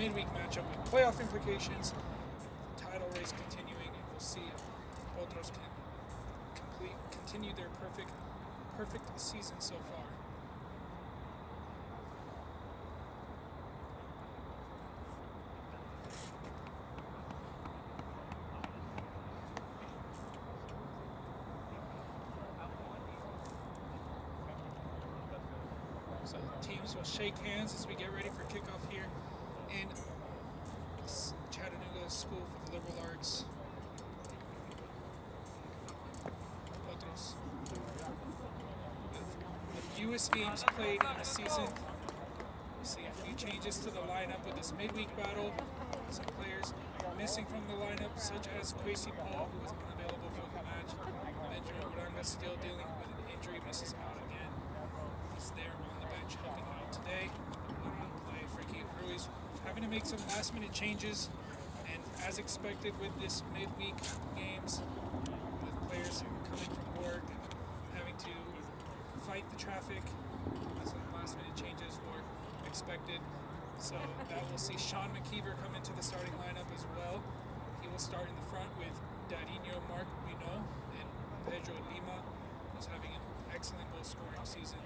midweek matchup with playoff implications. The title race continuing, and we'll see if Potros can continue their perfect season so far. So teams will shake hands as we get ready for kickoff here in Chattanooga School for the Liberal Arts. Potros. The fewest games played in the season. We see a few changes to the lineup with this midweek battle. Some players missing from the lineup, such as Kwesi Paul, who was unavailable for the match. Benjamin Uranga still dealing with an injury, misses out again. He's there on the bench helping out today. Play Frankie Ruiz having to make some last-minute changes, and as expected with this midweek games, with players coming from work and having to fight the traffic, some last-minute changes were expected. So that we'll see Sean McKeever come into the starting lineup as well. He will start in the front with Darinho Mark Bino and Pedro Lima, who's having an excellent goal-scoring season.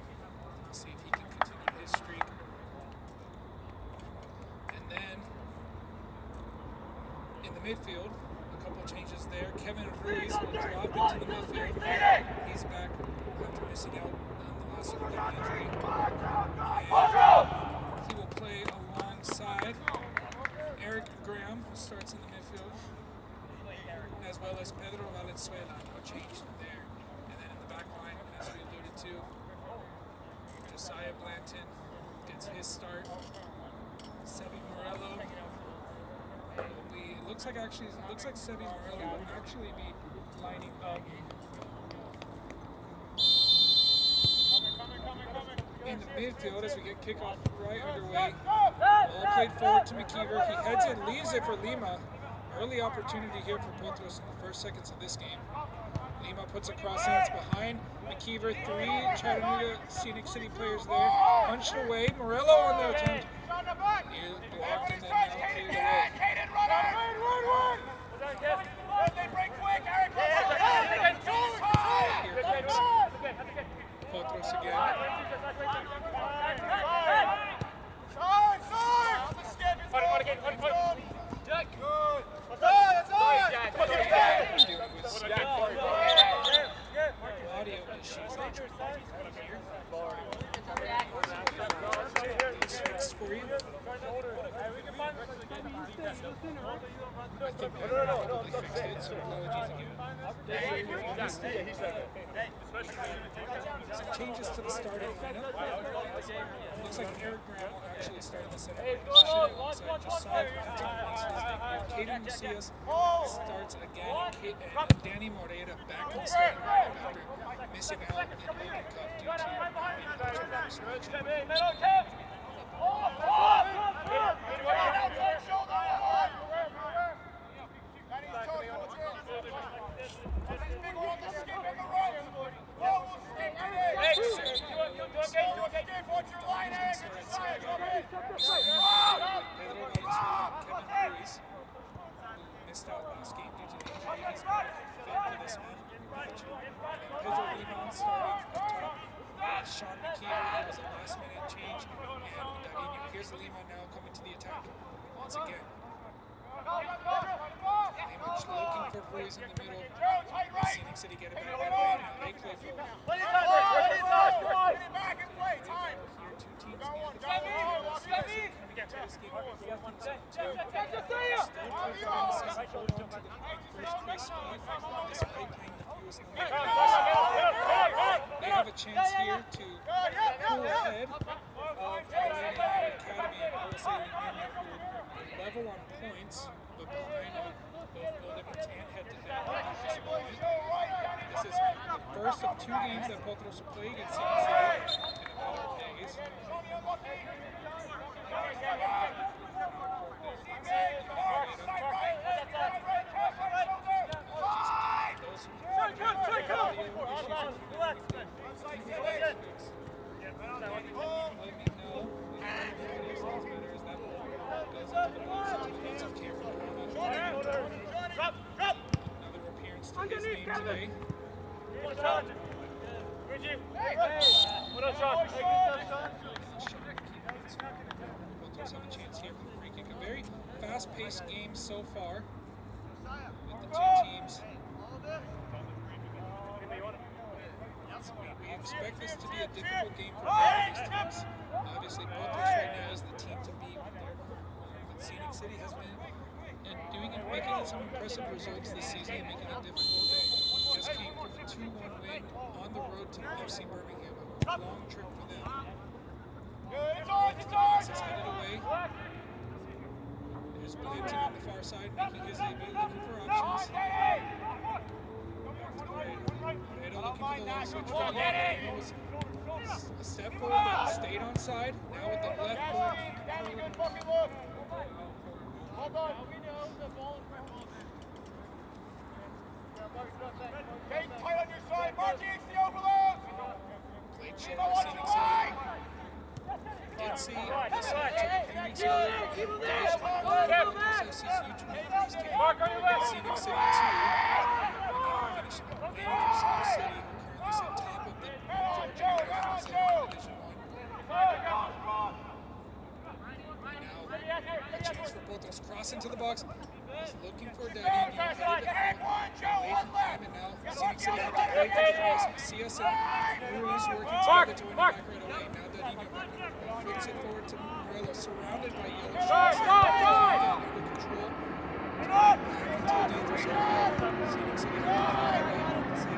We'll see if he can continue his streak. And then in the midfield, a couple changes there. Kevin Ruiz will drop into the midfield. He's back after missing out on the last one injury. And he will play alongside Eric Graham, who starts in the midfield, as well as Pedro Valenzuela, no change there. And then in the back line, as we alluded to, Josiah Blanton gets his start. Sebi Morello will be. It looks like Sebi Morello will actually be lining up in the midfield as we get kickoff right underway. Ball played forward to McKeever. He heads and leaves it for Lima. Early opportunity here for Potros in the first seconds of this game. Lima puts a cross in, it's behind McKeever. 3 Chattanooga Scenic City players there. Punched away. Morello on the attempt. He blocked and then now cleared away. Here comes Potros again. Audio issues here. It's fixed for you. I think I probably fixed it, so apologies again. Some changes to the starting lineup. Looks like Eric Graham will actually start in the center position alongside Josiah Blanton. Caden Macias starts again, and Danny Moreira back in the starting lineup after missing out in the Open Cup due to suspension. Missed out last game due to the injury. He's been fit for this match. Pedro Lima starting up top. Sean McKeever, it was a last-minute change, and Darinho. Here's Lima now coming to the attack once again. Lima looking for Ruiz in the middle. Scenic City get it back right away. Now they play forward. Here, 2 teams They have a chance here to pull ahead of Atlanta Academy and OSA Limeña, who are level on points, but behind on both goal difference and head-to-head at this moment. This is the first of 2 games that Potros will play against Scenic City in a matter of days. Let me know if audio sounds better as that goes into today. Potros have a chance here for the free kick. A very fast-paced game so far with the two teams. We expect this to be a difficult game for both of these teams. Obviously, Potros right now is the team to beat with their current form, but Scenic City has been making some impressive results this season and making it difficult. They just came from a 2-1 win on the road to FC Birmingham, a long trip for them. Pass is headed away. There's Blanton on the far side making his debut, looking for options. Moreno looking for the long switch for Moreno. Was a step forward but stayed on side. Now with the left foot. Hold on, we know the ball is Kate, tight on your side, marking the overload! Played short by Scenic City. Did see this matchup a few weeks ago. FC's U23's team. Scenic City 2. Finishing a win for Scenic City, who currently sit top of the Georgia Division 1. A chance for Potros, cross into the box. He's looking for Daddy. Headed away from him, and now Scenic City have to break the cross. Macias and Ruiz working together to win it back right away. Now Daddy flicks it forward to Morello, surrounded by yellow shirts. Under control. Back into a dangerous area. Scenic City have to away for the safety.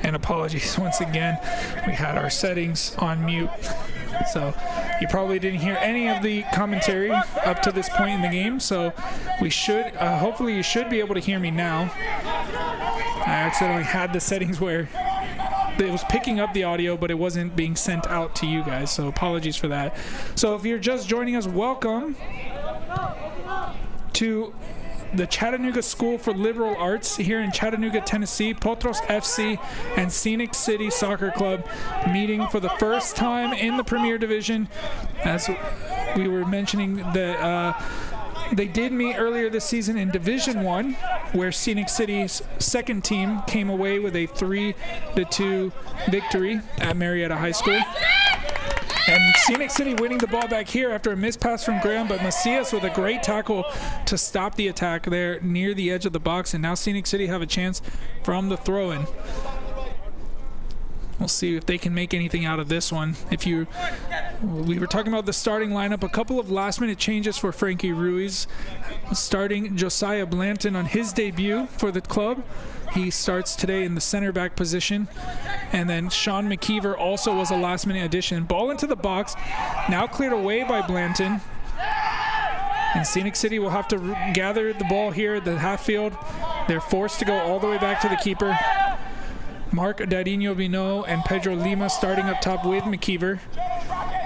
And apologies once again, we had our settings on mute, so you probably didn't hear any of the commentary up to this point in the game. So we should hopefully you should be able to hear me now. I accidentally had the settings where it was picking up the audio, but it wasn't being sent out to you guys, so apologies for that. So if you're just joining us, welcome to the Chattanooga School for Liberal Arts here in Chattanooga, Tennessee. Potros FC and Scenic City Soccer Club meeting for the first time in the Premier Division. As we were mentioning, that they did meet earlier this season in Division 1, where Scenic City's second team came away with a 3-2 victory at Marietta High School. And Scenic City winning the ball back here after a missed pass from Graham, but Macias with a great tackle to stop the attack there near the edge of the box. And now Scenic City have a chance from the throw-in. We'll see if they can make anything out of this one. We were talking about the starting lineup, a couple of last-minute changes for Frankie Ruiz. Starting Josiah Blanton on his debut for the club. He starts today in the center back position. And then Sean McKeever also was a last-minute addition. Ball into the box, now cleared away by Blanton. And Scenic City will have to gather the ball here at the half field. They're forced to go all the way back to the keeper. Mark Dadinho Vino and Pedro Lima starting up top with McKeever.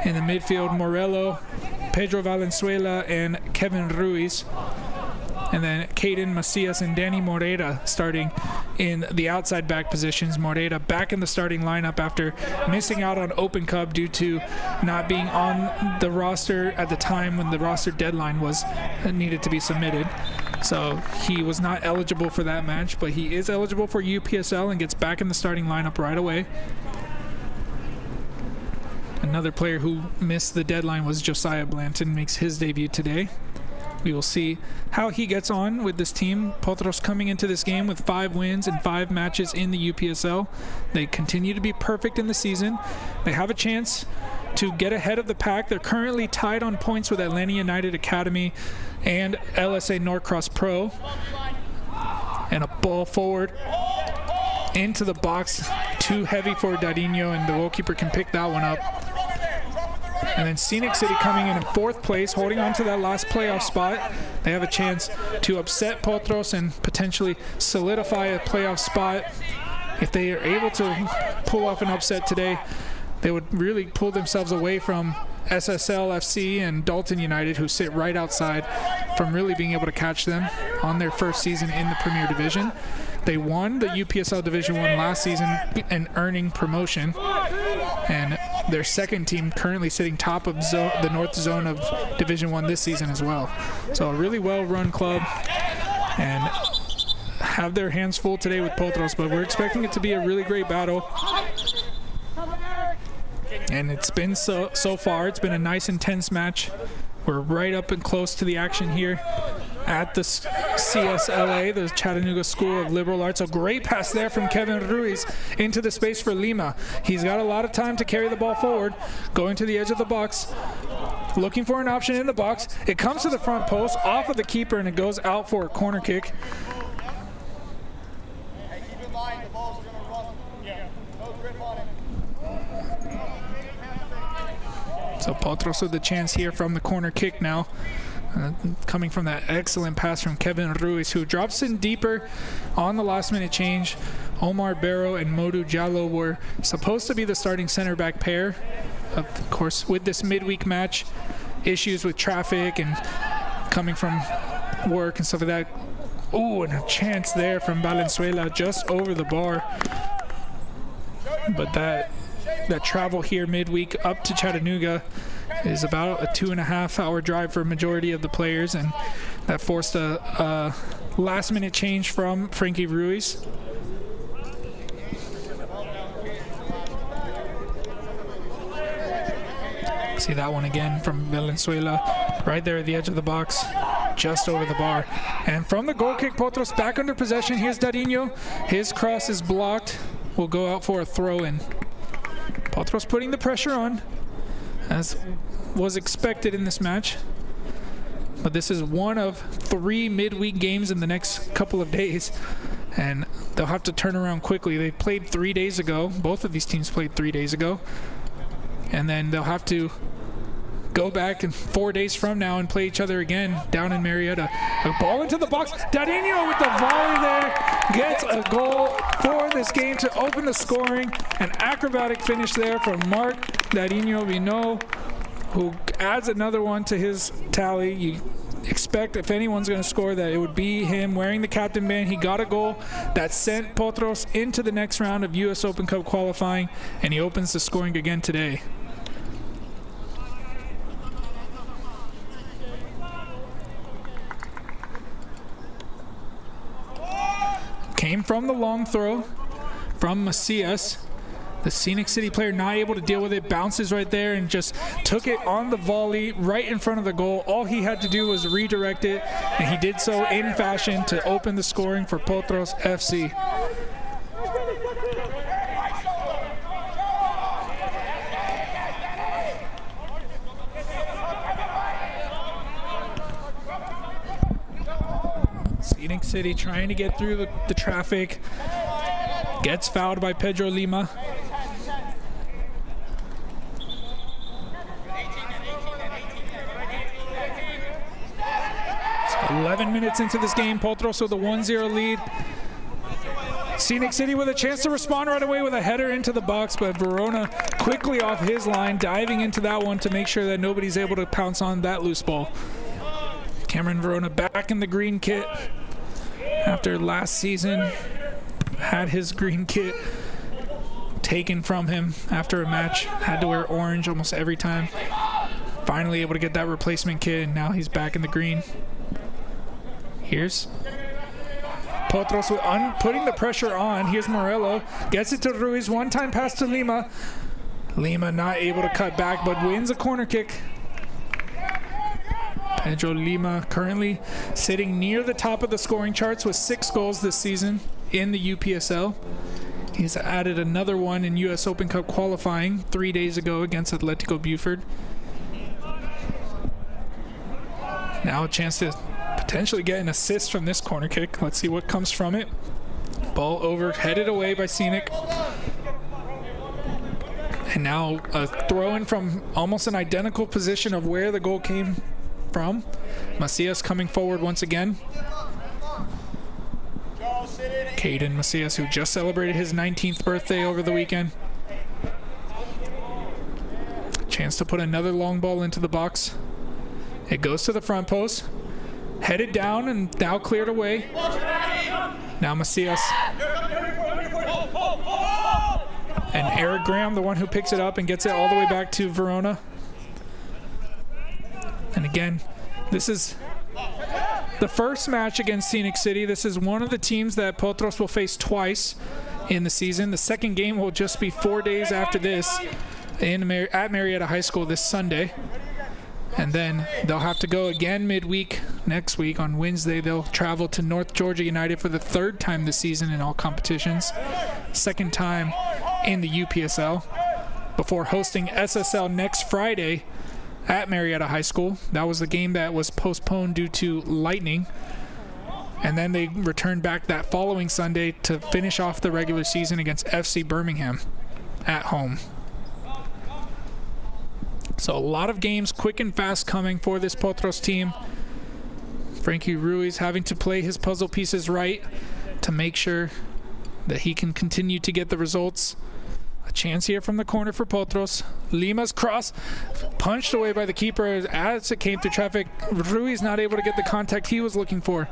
In the midfield, Morello, Pedro Valenzuela, and Kevin Ruiz. And then Caden Macias and Danny Morera starting in the outside back positions. Morera back in the starting lineup after missing out on Open Cup due to not being on the roster at the time when the roster deadline was needed to be submitted. So he was not eligible for that match, but he is eligible for UPSL and gets back in the starting lineup right away. Another player who missed the deadline was Josiah Blanton, makes his debut today. We will see how he gets on with this team. Potros coming into this game with 5 wins and 5 matches in the UPSL. They continue to be perfect in the season. They have a chance to get ahead of the pack. They're currently tied on points with Atlanta United Academy and LSA Norcross Pro. And a ball forward into the box. Too heavy for Dadinho, and the goalkeeper can pick that one up. And then Scenic City coming in 4th place, holding on to that last playoff spot. They have a chance to upset Potros and potentially solidify a playoff spot. If they are able to pull off an upset today, they would really pull themselves away from SSL FC and Dalton United, who sit right outside, from really being able to catch them on their first season in the Premier Division. They won the UPSL Division 1 last season and earning promotion. And their second team currently sitting top of the North Zone of Division 1 this season as well. So a really well-run club, and have their hands full today with Potros, but we're expecting it to be a really great battle. And it's been so far, it's been a nice intense match. We're right up and close to the action here at the CSLA, the Chattanooga School of Liberal Arts. A great pass there from Kevin Ruiz into the space for Lima. He's got a lot of time to carry the ball forward, going to the edge of the box, looking for an option in the box. It comes to the front post, off of the keeper, and it goes out for a corner kick. Hey, keep in mind, the ball's going to run. Yeah. No grip on it. So Potros with the chance here from the corner kick now. Coming from that excellent pass from Kevin Ruiz, who drops in deeper on the last minute change. Omar Barrow and Modu Jallo were supposed to be the starting center back pair. Of course, with this midweek match, issues with traffic and coming from work and stuff like that. Oh, and a chance there from Valenzuela just over the bar. But that travel here midweek up to Chattanooga is about a 2.5-hour drive for a majority of the players, and that forced a last-minute change from Frankie Ruiz. See that one again from Valenzuela, right there at the edge of the box, just over the bar. And from the goal kick, Potros back under possession. Here's Dariño. His cross is blocked. Will go out for a throw-in. Potros putting the pressure on, as was expected in this match. But this is one of 3 midweek games in the next couple of days, and they'll have to turn around quickly. They played 3 days ago. Both of these teams played 3 days ago. And then they'll have to go back in 4 days from now and play each other again down in Marietta. A ball into the box. Dariño with the volley there gets a goal for this game to open the scoring. An acrobatic finish there from Mark Dariño Vino, who adds another one to his tally. You expect if anyone's going to score that it would be him wearing the captain band. He got a goal that sent Potros into the next round of U.S. Open Cup qualifying, and he opens the scoring again today. Came from the long throw from Macias. The Scenic City player not able to deal with it, bounces right there and just took it on the volley right in front of the goal. All he had to do was redirect it, and he did so in fashion to open the scoring for Potros FC. Scenic City trying to get through the traffic. Gets fouled by Pedro Lima. 11 minutes into this game, Potros with a 1-0 lead. Scenic City with a chance to respond right away with a header into the box, but Verona quickly off his line, diving into that one to make sure that nobody's able to pounce on that loose ball. Cameron Verona back in the green kit after last season. Had his green kit taken from him after a match. Had to wear orange almost every time. Finally able to get that replacement kit, and now he's back in the green. Here's Potros putting the pressure on. Here's Morello. Gets it to Ruiz. One-time pass to Lima. Lima not able to cut back, but wins a corner kick. Pedro Lima currently sitting near the top of the scoring charts with 6 goals this season in the UPSL. He's added another one in U.S. Open Cup qualifying 3 days ago against Atletico Buford. Now a chance to potentially get an assist from this corner kick. Let's see what comes from it. Ball over, headed away by Scenic. And now a throw in from almost an identical position of where the goal came from. Macias coming forward once again. Caden Macias, who just celebrated his 19th birthday over the weekend. Chance to put another long ball into the box. It goes to the front post. Headed down and now cleared away. Now Macias. And Eric Graham, the one who picks it up and gets it all the way back to Verona. And again, this is the first match against Scenic City. This is one of the teams that Potros will face twice in the season. The second game will just be 4 days after this at Marietta High School this Sunday. And then they'll have to go again midweek next week. On Wednesday, they'll travel to North Georgia United for the third time this season in all competitions. Second time in the UPSL, before hosting SSL next Friday at Marietta High School. That was the game that was postponed due to lightning. And then they returned back that following Sunday to finish off the regular season against FC Birmingham at home. So a lot of games quick and fast coming for this Potros team. Frankie Ruiz having to play his puzzle pieces right to make sure that he can continue to get the results. A chance here from the corner for Potros. Lima's cross punched away by the keeper as it came through traffic. Ruiz not able to get the contact he was looking for.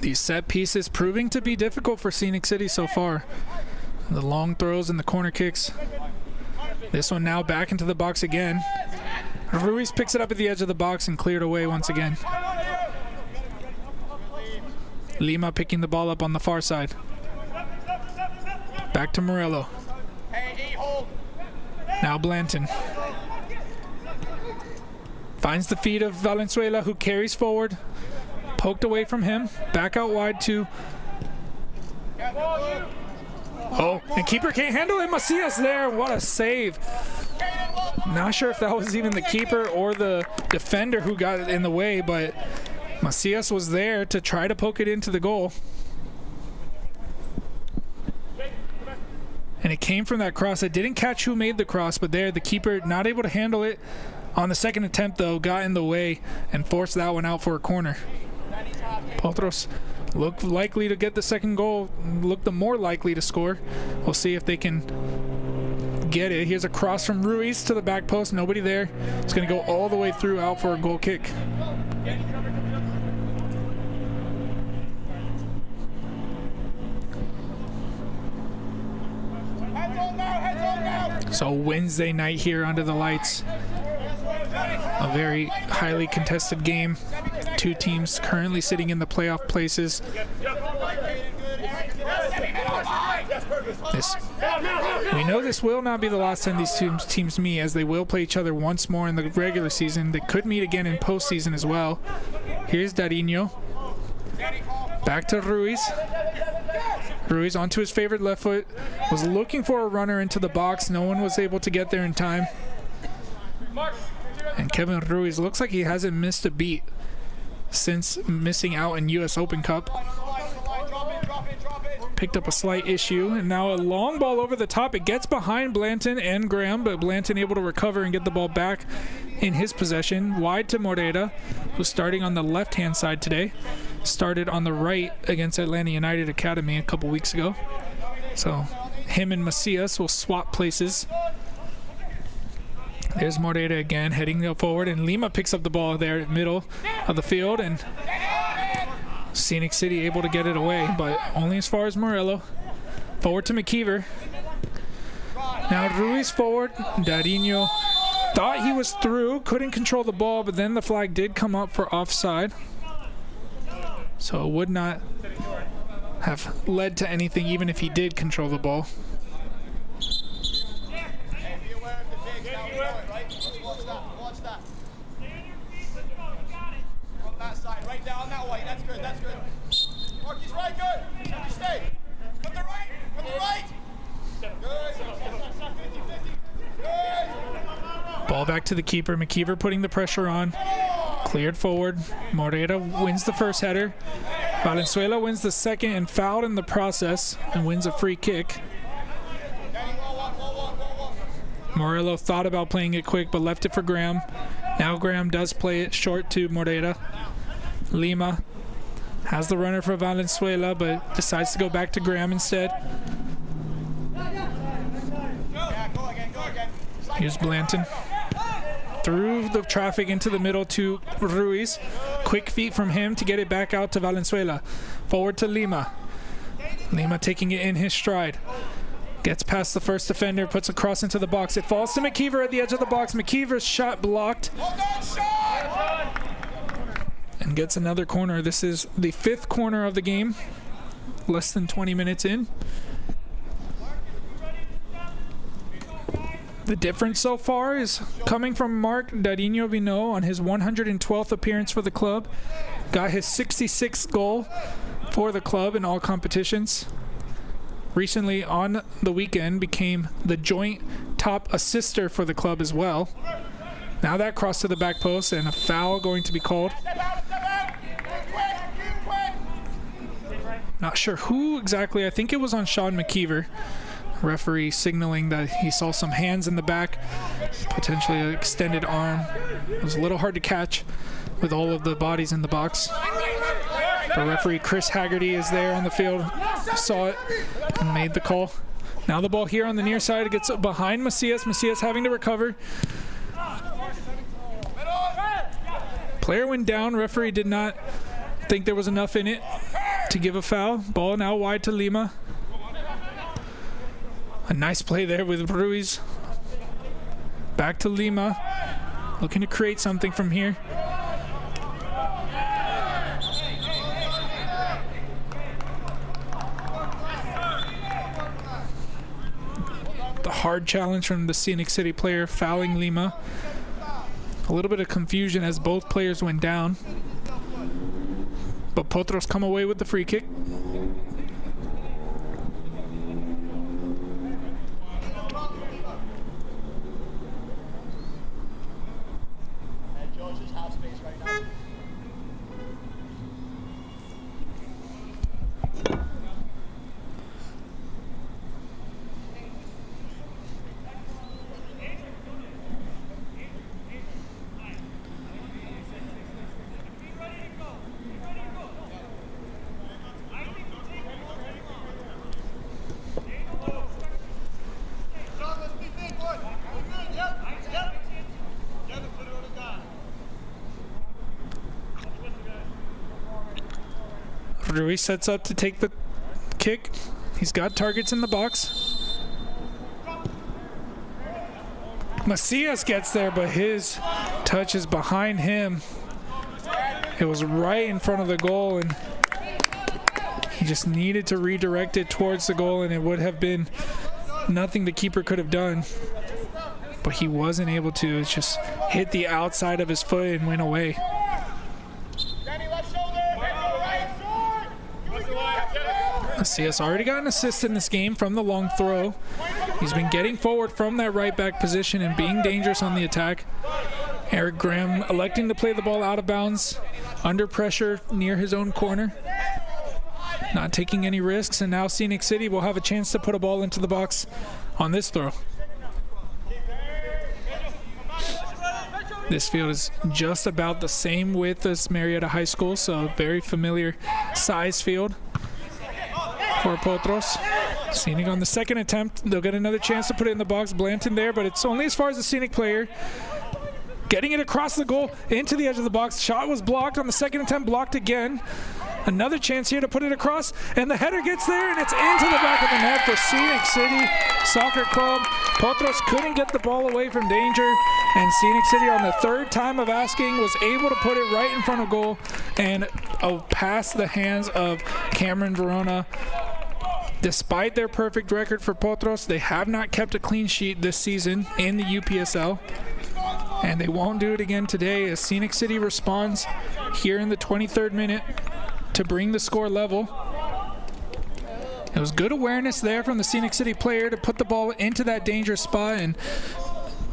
These set pieces proving to be difficult for Scenic City so far. The long throws and the corner kicks. This one now back into the box again. Ruiz picks it up at the edge of the box and cleared away once again. Lima picking the ball up on the far side. Back to Morello. Now Blanton. Finds the feet of Valenzuela, who carries forward. Poked away from him. Back out wide to... Oh, and keeper can't handle it. Macias there. What a save. Not sure if that was even the keeper or the defender who got it in the way, but Macias was there to try to poke it into the goal. And it came from that cross. I didn't catch who made the cross, but there, the keeper not able to handle it. On the second attempt, though, got in the way and forced that one out for a corner. Potros look likely to get the second goal, look the more likely to score. We'll see if they can get it. Here's a cross from Ruiz to the back post, nobody there. It's going to go all the way through out for a goal kick. So Wednesday night here under the lights. A very highly contested game. Two teams currently sitting in the playoff places. We know this will not be the last time these teams meet, as they will play each other once more in the regular season. They could meet again in postseason as well. Here's Darino. Back to Ruiz. Ruiz onto his favorite left foot. Was looking for a runner into the box. No one was able to get there in time. And Kevin Ruiz looks like he hasn't missed a beat since missing out in US Open Cup. Picked up a slight issue, and now a long ball over the top. It gets behind Blanton and Graham, but Blanton able to recover and get the ball back in his possession. Wide to Moreda, who's starting on the left-hand side today. Started on the right against Atlanta United Academy a couple weeks ago. So him and Macias will swap places. There's Moreda again, heading forward, and Lima picks up the ball there in the middle of the field, and Scenic City able to get it away, but only as far as Morello. Forward to McKeever. Now Ruiz forward. Darino thought he was through, couldn't control the ball, but then the flag did come up for offside. So it would not have led to anything even if he did control the ball. Ball back to the keeper. McKeever putting the pressure on. Cleared forward. Moreda wins the first header. Valenzuela wins the second and fouled in the process and wins a free kick. Morello thought about playing it quick but left it for Graham. Now Graham does play it short to Moreira. Lima has the runner for Valenzuela but decides to go back to Graham instead. Here's Blanton. Through the traffic into the middle to Ruiz. Quick feet from him to get it back out to Valenzuela. Forward to Lima. Lima taking it in his stride. Gets past the first defender, puts a cross into the box. It falls to McKeever at the edge of the box. McKeever's shot blocked. And gets another corner. This is the 5th corner of the game. Less than 20 minutes in. The difference so far is coming from Mark Darinho Vino on his 112th appearance for the club. Got his 66th goal for the club in all competitions. Recently on the weekend became the joint top assister for the club as well. Now that cross to the back post and a foul going to be called. Not sure who exactly. I think it was on Sean McKeever. Referee signaling that he saw some hands in the back, potentially an extended arm. It was a little hard to catch with all of the bodies in the box. The referee Chris Haggerty is there on the field, saw it and made the call. Now the ball here on the near side, it gets behind Macias. Macias having to recover. Player went down. Referee did not think there was enough in it to give a foul. Ball now wide to Lima. A nice play there with Ruiz. Back to Lima. Looking to create something from here. The hard challenge from the Scenic City player fouling Lima. A little bit of confusion as both players went down. But Potros come away with the free kick. Ruiz sets up to take the kick. He's got targets in the box. Macias gets there, but his touch is behind him. It was right in front of the goal, and he just needed to redirect it towards the goal, and it would have been nothing the keeper could have done. But he wasn't able to. It just hit the outside of his foot and went away. Macias already got an assist in this game from the long throw. He's been getting forward from that right back position and being dangerous on the attack. Eric Graham electing to play the ball out of bounds, under pressure near his own corner. Not taking any risks, and now Scenic City will have a chance to put a ball into the box on this throw. This field is just about the same width as Marietta High School, so a very familiar size field for Potros. Scenic on the second attempt. They'll get another chance to put it in the box. Blanton there, but it's only as far as the Scenic player. Getting it across the goal into the edge of the box. Shot was blocked on the second attempt, blocked again. Another chance here to put it across, and the header gets there, and it's into the back of the net for Scenic City Soccer Club. Potros couldn't get the ball away from danger, and Scenic City on the third time of asking was able to put it right in front of goal and past the hands of Cameron Verona. Despite their perfect record for Potros, they have not kept a clean sheet this season in the UPSL. And they won't do it again today as Scenic City responds here in the 23rd minute to bring the score level. It was good awareness there from the Scenic City player to put the ball into that dangerous spot, and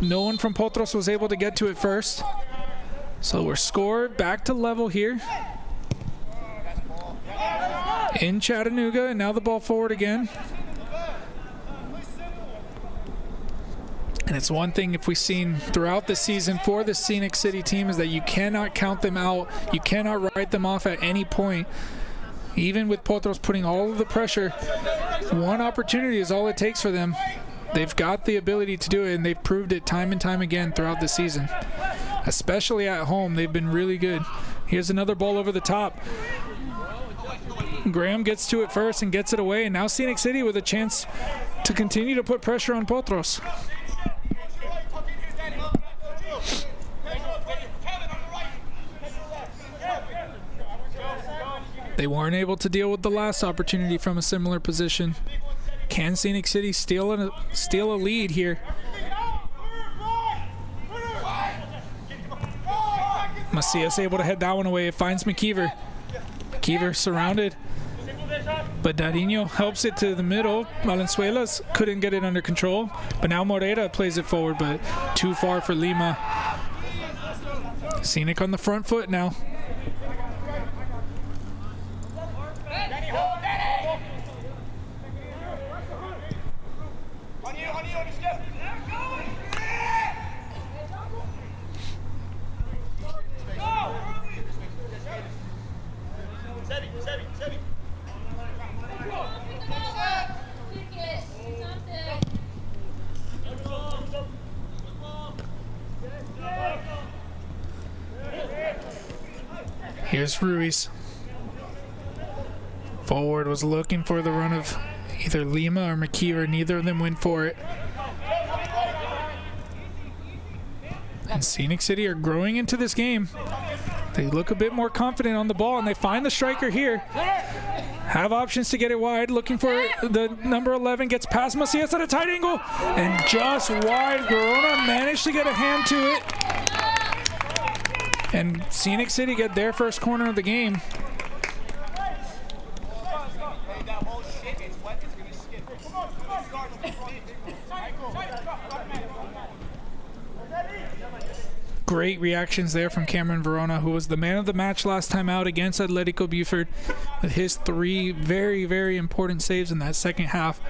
no one from Potros was able to get to it first. So we're scored back to level here. in Chattanooga, and now the ball forward again. And it's one thing if we've seen throughout the season for the Scenic City team is that you cannot count them out. You cannot write them off at any point. Even with Potros putting all of the pressure, one opportunity is all it takes for them. They've got the ability to do it, and they've proved it time and time again throughout the season. Especially at home, they've been really good. Here's another ball over the top. Graham gets to it first and gets it away, and now Scenic City with a chance to continue to put pressure on Potros. They weren't able to deal with the last opportunity from a similar position. Can Scenic City steal a lead here? Macias able to head that one away. It finds McKeever. McKeever surrounded, but Darino helps it to the middle. Valenzuela's couldn't get it under control, but now Morera plays it forward, but too far for Lima. Scenic on the front foot now. Here's Ruiz. Forward was looking for the run of either Lima or McKeever. Neither of them went for it. And Scenic City are growing into this game. They look a bit more confident on the ball, and they find the striker here. Have options to get it wide. Looking for the number 11. Gets past Macias at a tight angle. And just wide. Verona managed to get a hand to it. And Scenic City get their first corner of the game. Great reactions there from Cameron Verona, who was the man of the match last time out against Atletico Buford with his 3 very, very important saves in that second half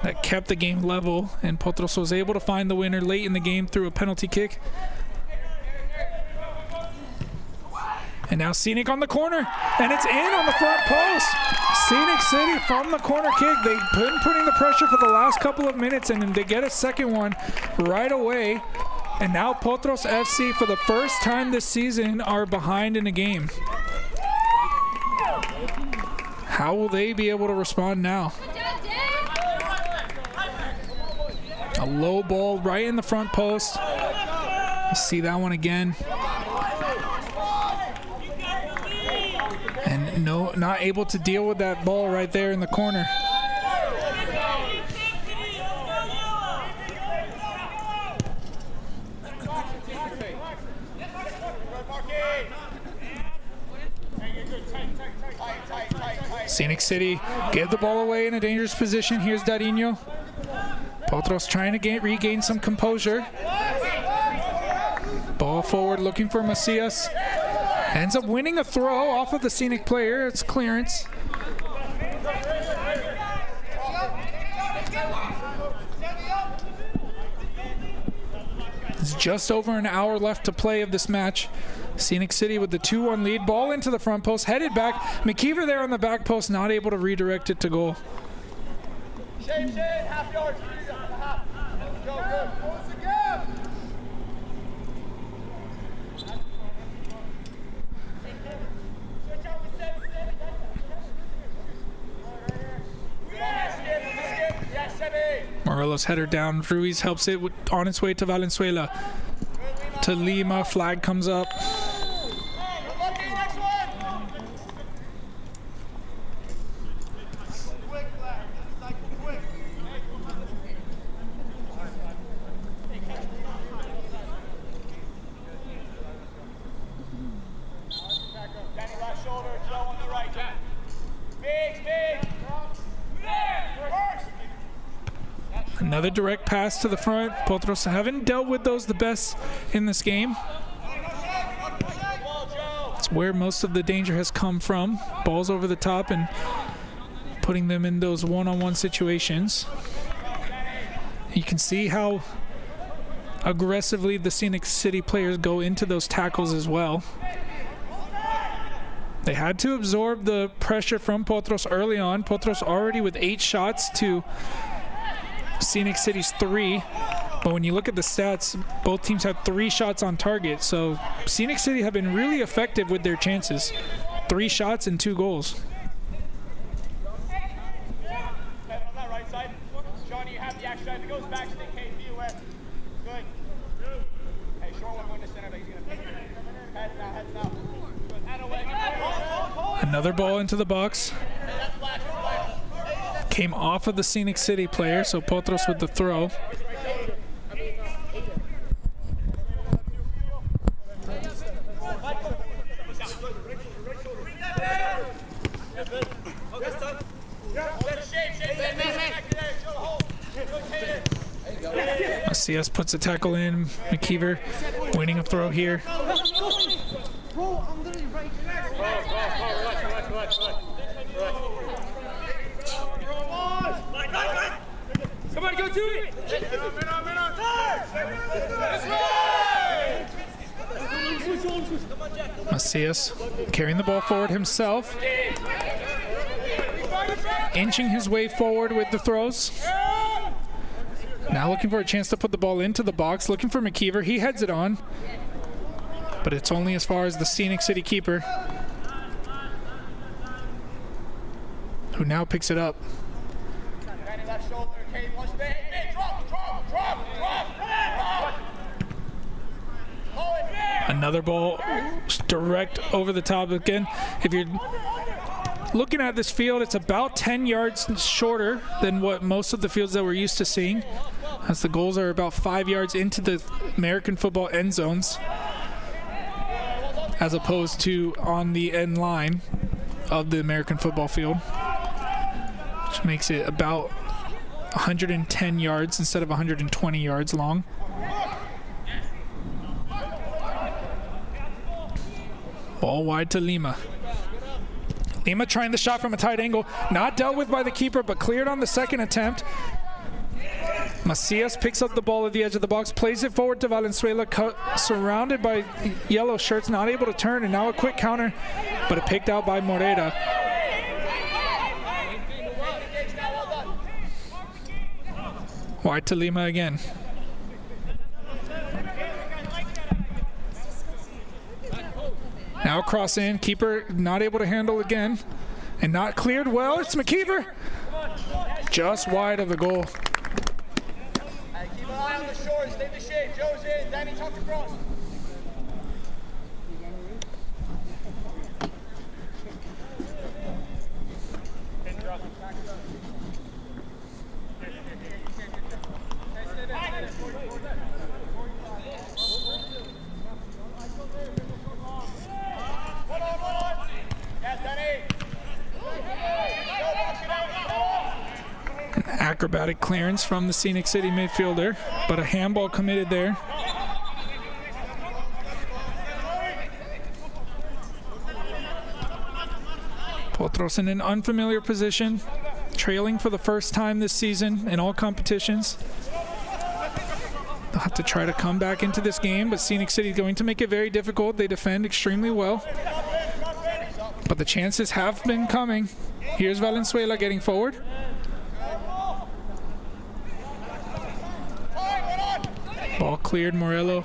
that kept the game level, and Potros was able to find the winner late in the game through a penalty kick. And now Scenic on the corner, and it's in on the front post. Scenic City from the corner kick. They've been putting the pressure for the last couple of minutes, and they get a second one right away. And now Potros FC, for the first time this season, are behind in a game. How will they be able to respond now? A low ball right in the front post. You see that one again. And not able to deal with that ball right there in the corner. Scenic City give the ball away in a dangerous position. Here's Darino. Potros trying to regain some composure. Ball forward looking for Macias. Ends up winning a throw off of the Scenic player. It's clearance. It's just over an hour left to play of this match. Scenic City with the 2-1 lead. Ball into the front post, headed back. McKeever there on the back post, not able to redirect it to goal. Shane, half yard. Go, good. Close the gap. Morelos header down. Ruiz helps it on its way to Valenzuela. To Lima, flag comes up. Another direct pass to the front. Potros haven't dealt with those the best in this game. It's It's where most of the danger has come from. Balls over the top and putting them in those one-on-one situations. You can see how aggressively the Scenic City players go into those tackles as well. They had to absorb the pressure from Potros early on. Potros already with 8 shots to Scenic City's 3. But when you look at the stats, both teams had 3 shots on target. So Scenic City have been really effective with their chances. 3 shots and 2 goals. Johnny, you have the action. If it goes back to the fewest. Good. Hey, short one going to center, but he's going to pick it. Heads now, heads now. Good. And away. Another ball into the box. Came off of the Scenic City player, so Potros with the throw. CS puts a tackle in. McKeever winning a throw here. Somebody go to it! Macias carrying the ball forward himself. Inching his way forward with the throws. Now looking for a chance to put the ball into the box. Looking for McKeever. He heads it on. But it's only as far as the Scenic City keeper, who now picks it up. Another ball direct over the top again. If you're looking at this field, it's about 10 yards shorter than what most of the fields that we're used to seeing, as the goals are about 5 yards into the American football end zones, as opposed to on the end line of the American football field, which makes it about 110 yards instead of 120 yards long. Ball wide to Lima. Lima trying the shot from a tight angle. Not dealt with by the keeper, but cleared on the second attempt. Macias picks up the ball at the edge of the box, plays it forward to Valenzuela, surrounded by yellow shirts, not able to turn, and now a quick counter, but it picked out by Morera. Wide to Lima again. Now cross in, keeper not able to handle again, and not cleared well. It's McKeever, just wide of the goal. Keep an eye on the short, stay the shape. Joe's in, Danny tucks across. Acrobatic clearance from the Scenic City midfielder, but a handball committed there. Potros in an unfamiliar position, trailing for the first time this season in all competitions. They'll have to try to come back into this game, but Scenic City is going to make it very difficult. They defend extremely well, but the chances have been coming. Here's Valenzuela getting forward. Ball cleared, Morello.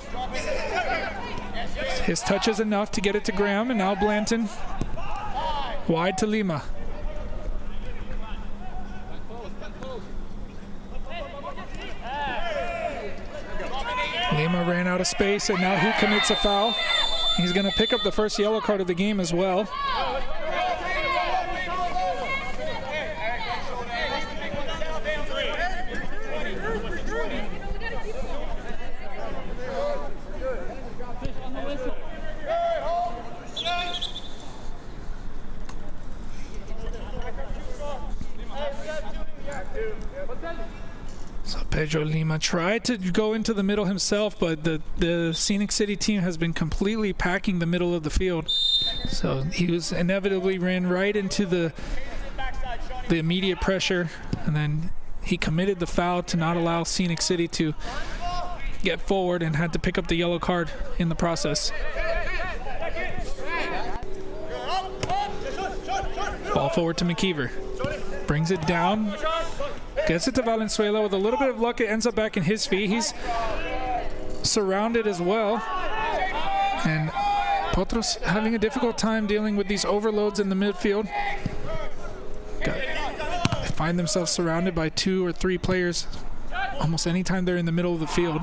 His touch is enough to get it to Graham, and now Blanton. Wide to Lima. Lima ran out of space, and now he commits a foul. He's going to pick up the first yellow card of the game as well. So Pedro Lima tried to go into the middle himself, but the Scenic City team has been completely packing the middle of the field. So he was inevitably ran right into the immediate pressure, and then he committed the foul to not allow Scenic City to get forward and had to pick up the yellow card in the process. Ball forward to McKeever. Brings it down. Gets it to Valenzuela. With a little bit of luck, it ends up back in his feet. He's surrounded as well. And Potros having a difficult time dealing with these overloads in the midfield. They find themselves surrounded by 2 or 3 players almost anytime they're in the middle of the field.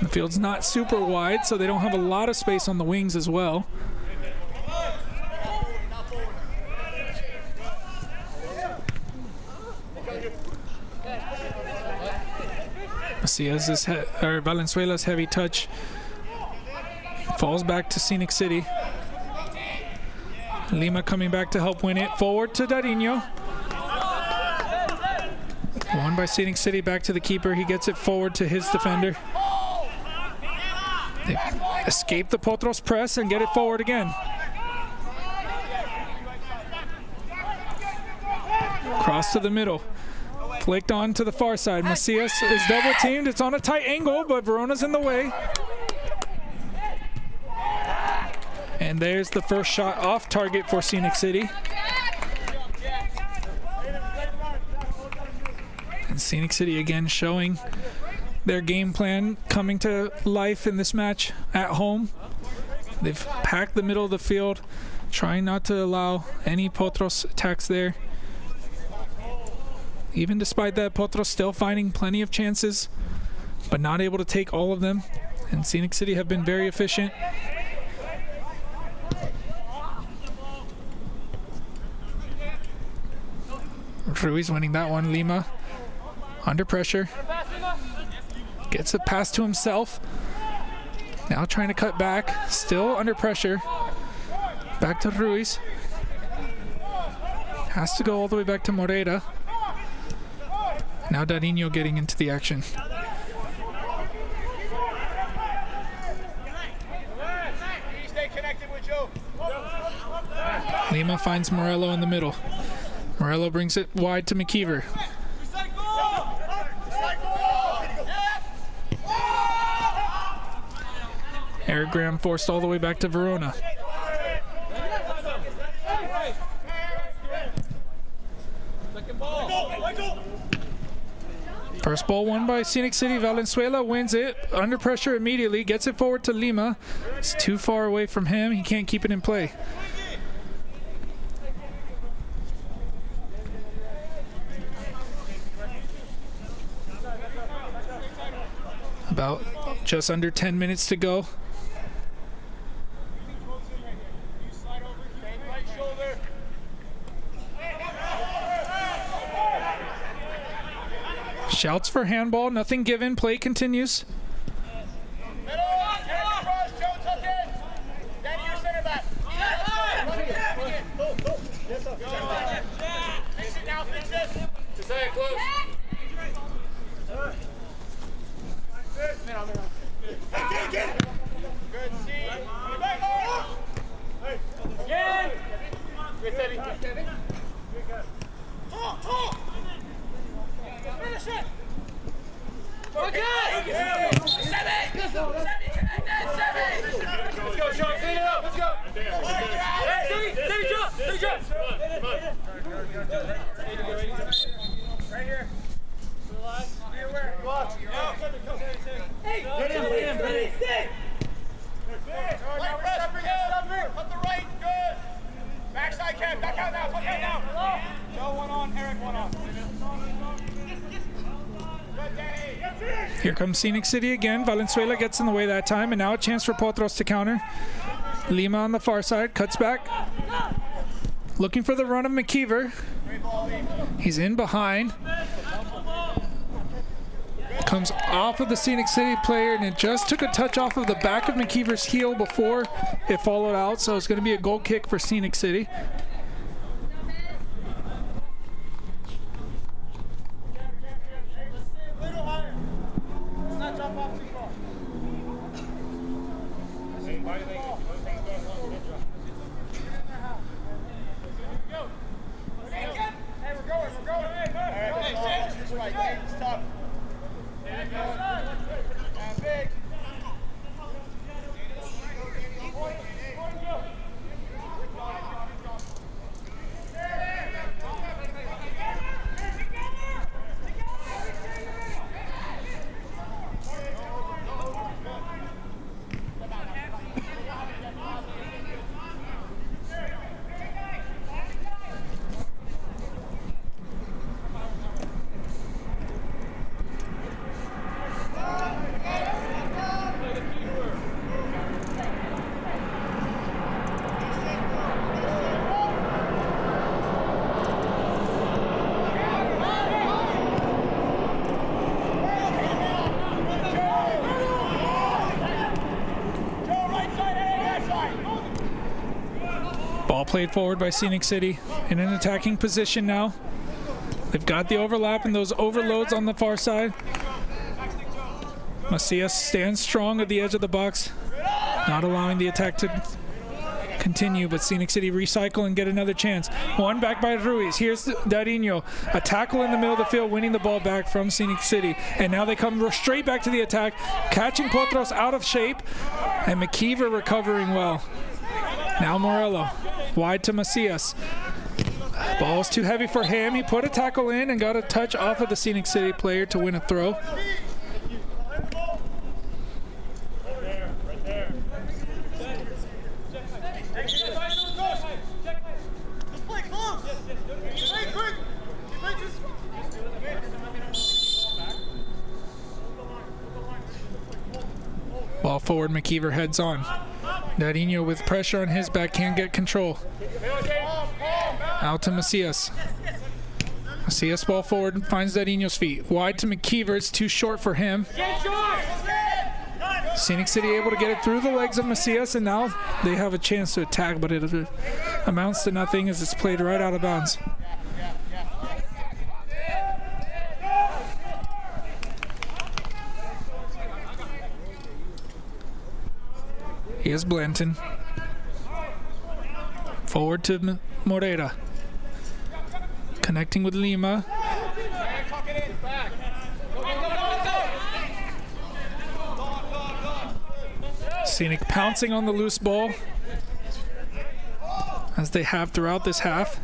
The field's not super wide, so they don't have a lot of space on the wings as well. See, as this Valenzuela's heavy touch falls back to Scenic City. Lima coming back to help win it. Forward to Dariño. Won by Scenic City, back to the keeper. He gets it forward to his defender. They escape the Potros press and get it forward again. Cross to the middle. Flicked on to the far side. Macias is double teamed. It's on a tight angle, but Verona's in the way. And there's the first shot off target for Scenic City. And Scenic City again showing their game plan coming to life in this match at home. They've packed the middle of the field, trying not to allow any Potros attacks there. Even despite that, Potros still finding plenty of chances, but not able to take all of them. And Scenic City have been very efficient. Ruiz winning that one. Lima under pressure. Gets a pass to himself. Now trying to cut back. Still under pressure. Back to Ruiz. Has to go all the way back to Morera. Now Dariño getting into the action. Lima finds Morello in the middle. Morello brings it wide to McKeever. Eric Graham forced all the way back to Verona. First ball won by Scenic City. Valenzuela wins it under pressure immediately, gets it forward to Lima. It's too far away from him. He can't keep it in play. About just under 10 minutes to go. Shouts for handball, nothing given. Play continues. Here comes Scenic City again. Valenzuela gets in the way that time, and now a chance for Potros to counter. Lima on the far side, cuts back. Looking for the run of McKeever. He's in behind. Comes off of the Scenic City player, and it just took a touch off of the back of McKeever's heel before it followed out, so it's going to be a goal kick for Scenic City. Ball played forward by Scenic City in an attacking position now. They've got the overlap and those overloads on the far side. Macias stands strong at the edge of the box, not allowing the attack to continue, but Scenic City recycle and get another chance. One back by Ruiz. Here's Darinho. A tackle in the middle of the field, winning the ball back from Scenic City. And now they come straight back to the attack, catching Potros out of shape, and McKeever recovering well. Now Morello, wide to Macias. Ball's too heavy for him. He put a tackle in and got a touch off of the Scenic City player to win a throw. Ball forward, McKeever heads on. Darinho with pressure on his back, can't get control. Out to Macias. Macias ball forward, finds Darinho's feet. Wide to McKeever, it's too short for him. Scenic City able to get it through the legs of Macias, and now they have a chance to attack, but it amounts to nothing as it's played right out of bounds. Here's Blanton. Forward to Moreira. Connecting with Lima. Scenic pouncing on the loose ball, as they have throughout this half.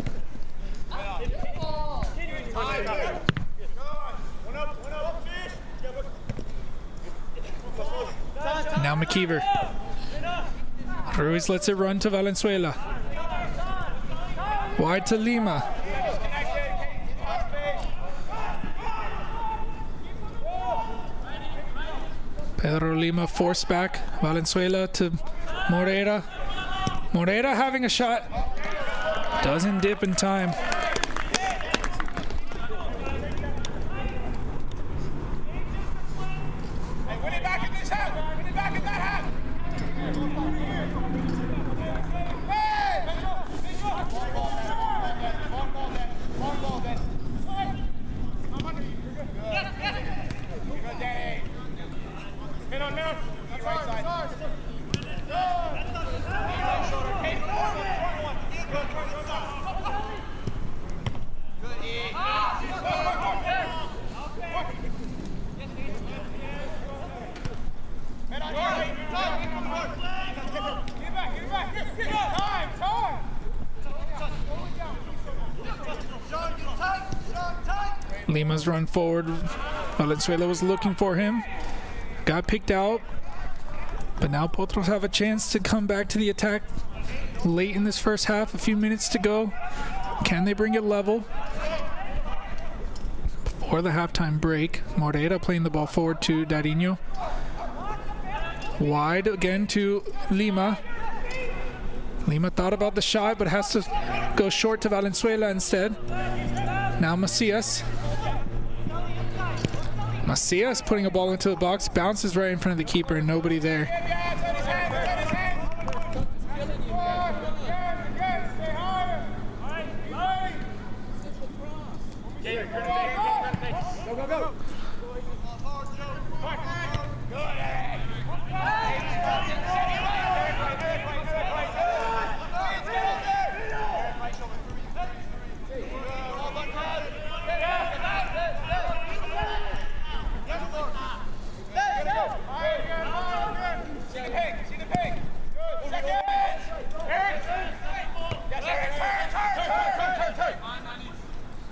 Now McKeever. Ruiz lets it run to Valenzuela. Wide to Lima. Pedro Lima forced back. Valenzuela to Moreira. Moreira having a shot. Doesn't dip in time. Lima's run forward. Valenzuela was looking for him. Got picked out. But now Potros have a chance to come back to the attack late in this first half. A few minutes to go. Can they bring it level? Before the halftime break, Moreira playing the ball forward to Darinho. Wide again to Lima. Lima thought about the shot, but has to go short to Valenzuela instead. Now Macias. Macias putting a ball into the box, bounces right in front of the keeper and nobody there. Go, go, go.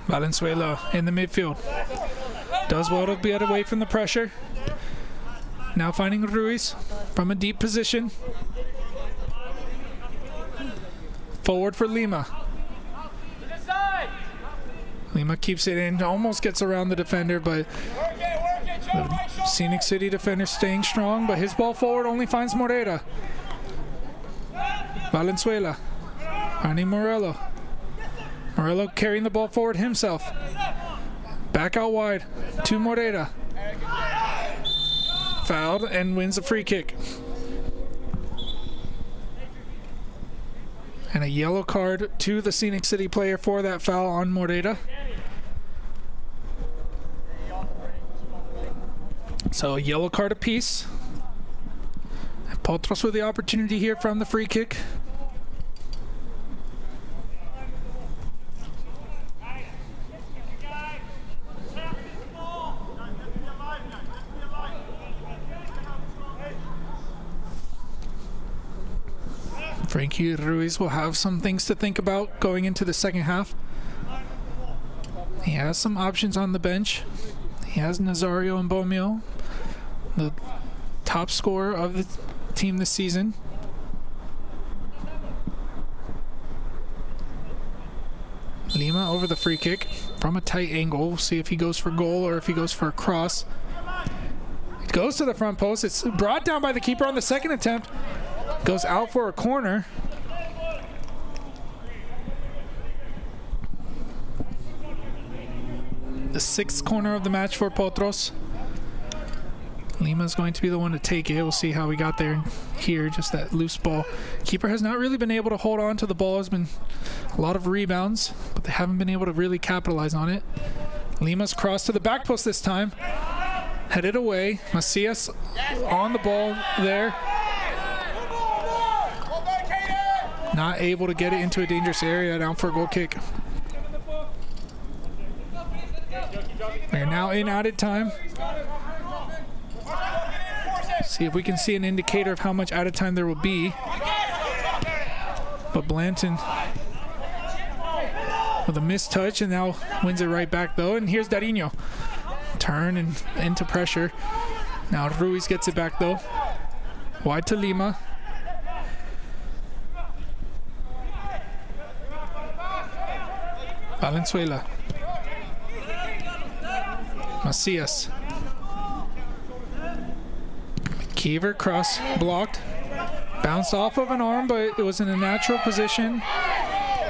Valenzuela in the midfield. Does well to get away from the pressure. Now finding Ruiz from a deep position. Forward for Lima. Lima keeps it in, almost gets around the defender, but the Scenic City defender staying strong, but his ball forward only finds Moreira. Valenzuela. Finding Morello. Morello carrying the ball forward himself. Back out wide to Moreira. Fouled and wins a free kick. And a yellow card to the Scenic City player for that foul on Moreda. So a yellow card apiece. And Potros with the opportunity here from the free kick. Frankie Ruiz will have some things to think about going into the second half. He has some options on the bench. He has Nazario and Bomio, the top scorer of the team this season. Lima over the free kick from a tight angle. We'll see if he goes for goal or if he goes for a cross. It goes to the front post. It's brought down by the keeper on the second attempt. Goes out for a corner. The sixth corner of the match for Potros. Lima's going to be the one to take it. We'll see how we got there here. Just that loose ball. Keeper has not really been able to hold on to the ball. There's been a lot of rebounds, but they haven't been able to really capitalize on it. Lima's cross to the back post this time. Headed away. Macias on the ball there. Not able to get it into a dangerous area. Down for a goal kick. We're now in added time. See if we can see an indicator of how much added time there will be. But Blanton with a missed touch and now wins it right back though. And here's Darino. Turn and into pressure. Now Ruiz gets it back though. Wide to Lima. Valenzuela. Macias. McKeever cross blocked. Bounced off of an arm, but it was in a natural position.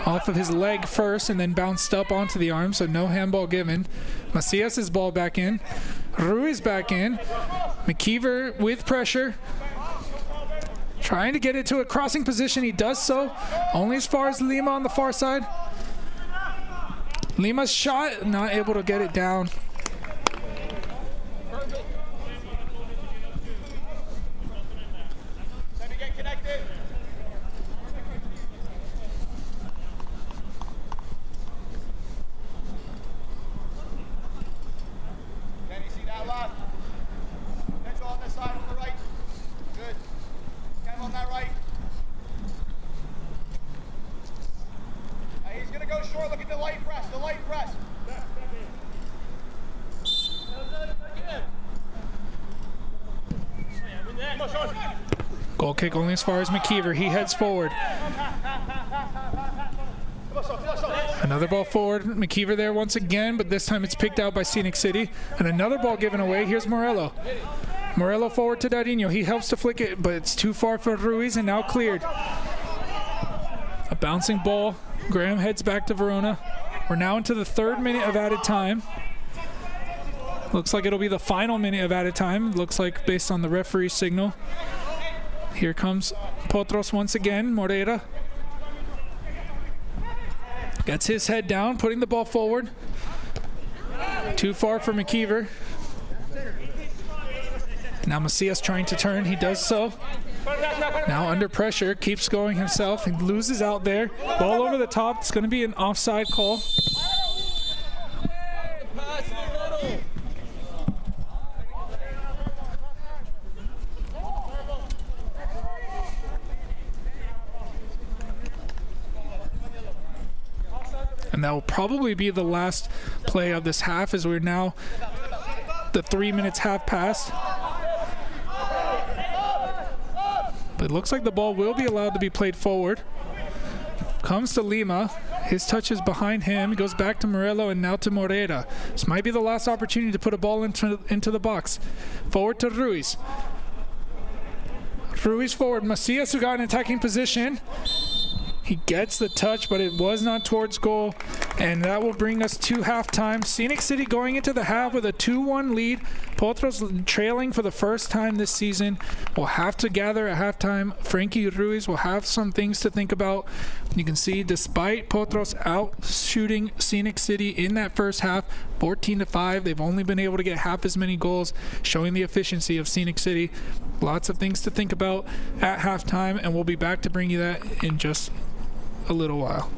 Off of his leg first and then bounced up onto the arm, so no handball given. Macias' ball back in. Ruiz back in. McKeever with pressure. Trying to get it to a crossing position. He does so. Only as far as Lima on the far side. Lima's shot, not able to get it down. Look at the light press, the light press. Goal kick only as far as McKeever. He heads forward. Another ball forward. McKeever there once again, but this time it's picked out by Scenic City. And another ball given away. Here's Morello. Morello forward to Darino. He helps to flick it, but it's too far for Ruiz and now cleared. A bouncing ball. Graham heads back to Verona. We're now into the 3rd minute of added time. Looks like it'll be the final minute of added time. Looks like based on the referee's signal. Here comes Potros once again. Moreda gets his head down, putting the ball forward. Too far for McKeever. Now Macias trying to turn. He does so. Now under pressure, keeps going himself and loses out there. Ball over the top. It's going to be an offside call. And that will probably be the last play of this half, as we're now the 3 minutes have passed. But it looks like the ball will be allowed to be played forward. Comes to Lima. His touch is behind him. He goes back to Morello and now to Moreda. This might be the last opportunity to put a ball into the box. Forward to Ruiz. Ruiz forward. Macias, who got an attacking position. He gets the touch, but it was not towards goal. And that will bring us to halftime. Scenic City going into the half with a 2-1 lead. Potros trailing for the first time this season. Will have to gather at halftime. Frankie Ruiz will have some things to think about. You can see despite Potros out shooting Scenic City in that first half, 14-5, they've only been able to get half as many goals, showing the efficiency of Scenic City. Lots of things to think about at halftime, and we'll be back to bring you that in just a little while.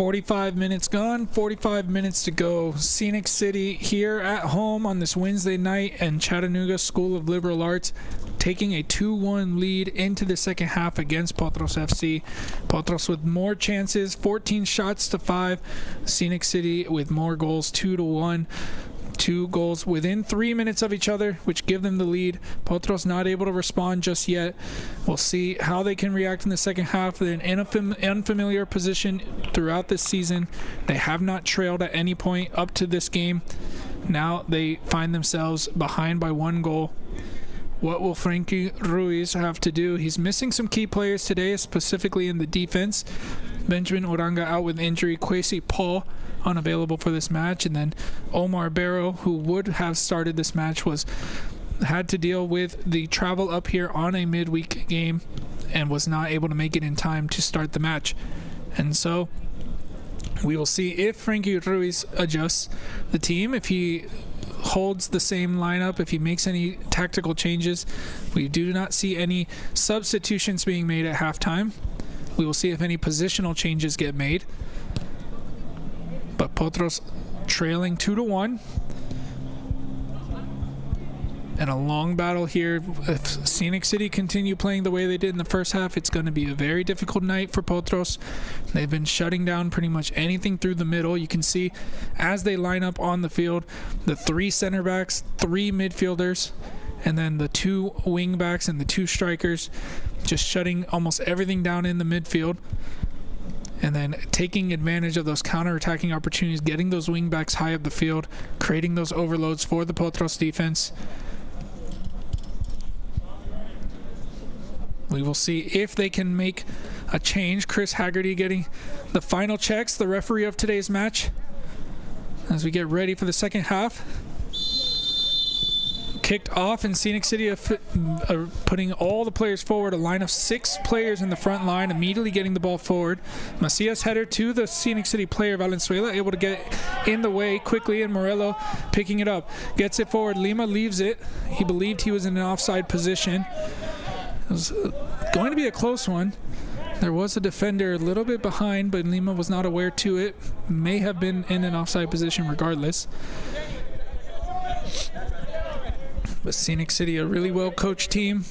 45 minutes gone, 45 minutes to go. Scenic City here at home on this Wednesday night, and Chattanooga School of Liberal Arts taking a 2-1 lead into the second half against Potros FC. Potros with more chances, 14 shots to 5. Scenic City with more goals, 2-1. 2 goals within 3 minutes of each other, which give them the lead. Potros not able to respond just yet. We'll see how they can react in the second half. They're in an unfamiliar position throughout this season. They have not trailed at any point up to this game. Now they find themselves behind by 1 goal. What will Frankie Ruiz have to do? He's missing some key players today, specifically in the defense. Benjamin Oranga out with injury. Kwesi Paul unavailable for this match, and then Omar Barrow, who would have started this match, had to deal with the travel up here on a midweek game and was not able to make it in time to start the match. And so we will see if Frankie Ruiz adjusts the team, if he holds the same lineup, if he makes any tactical changes. We do not see any substitutions being made at halftime. We will see if any positional changes get made. But Potros trailing 2-1. And a long battle here. If Scenic City continue playing the way they did in the first half, it's going to be a very difficult night for Potros. They've been shutting down pretty much anything through the middle. You can see as they line up on the field, the 3 center backs, 3 midfielders, and then the 2 wing backs and the 2 strikers, just shutting almost everything down in the midfield. And then taking advantage of those counter-attacking opportunities, getting those wing backs high up the field, creating those overloads for the Potros defense. We will see if they can make a change. Chris Haggerty getting the final checks, the referee of today's match, as we get ready for the second half. Kicked off, and Scenic City are putting all the players forward, a line of 6 players in the front line, immediately getting the ball forward. Macias header to the Scenic City player, Valenzuela, able to get in the way quickly, and Morello picking it up. Gets it forward, Lima leaves it. He believed he was in an offside position. It was going to be a close one. There was a defender a little bit behind, but Lima was not aware to it. May have been in an offside position regardless. But Scenic City, a really well-coached team,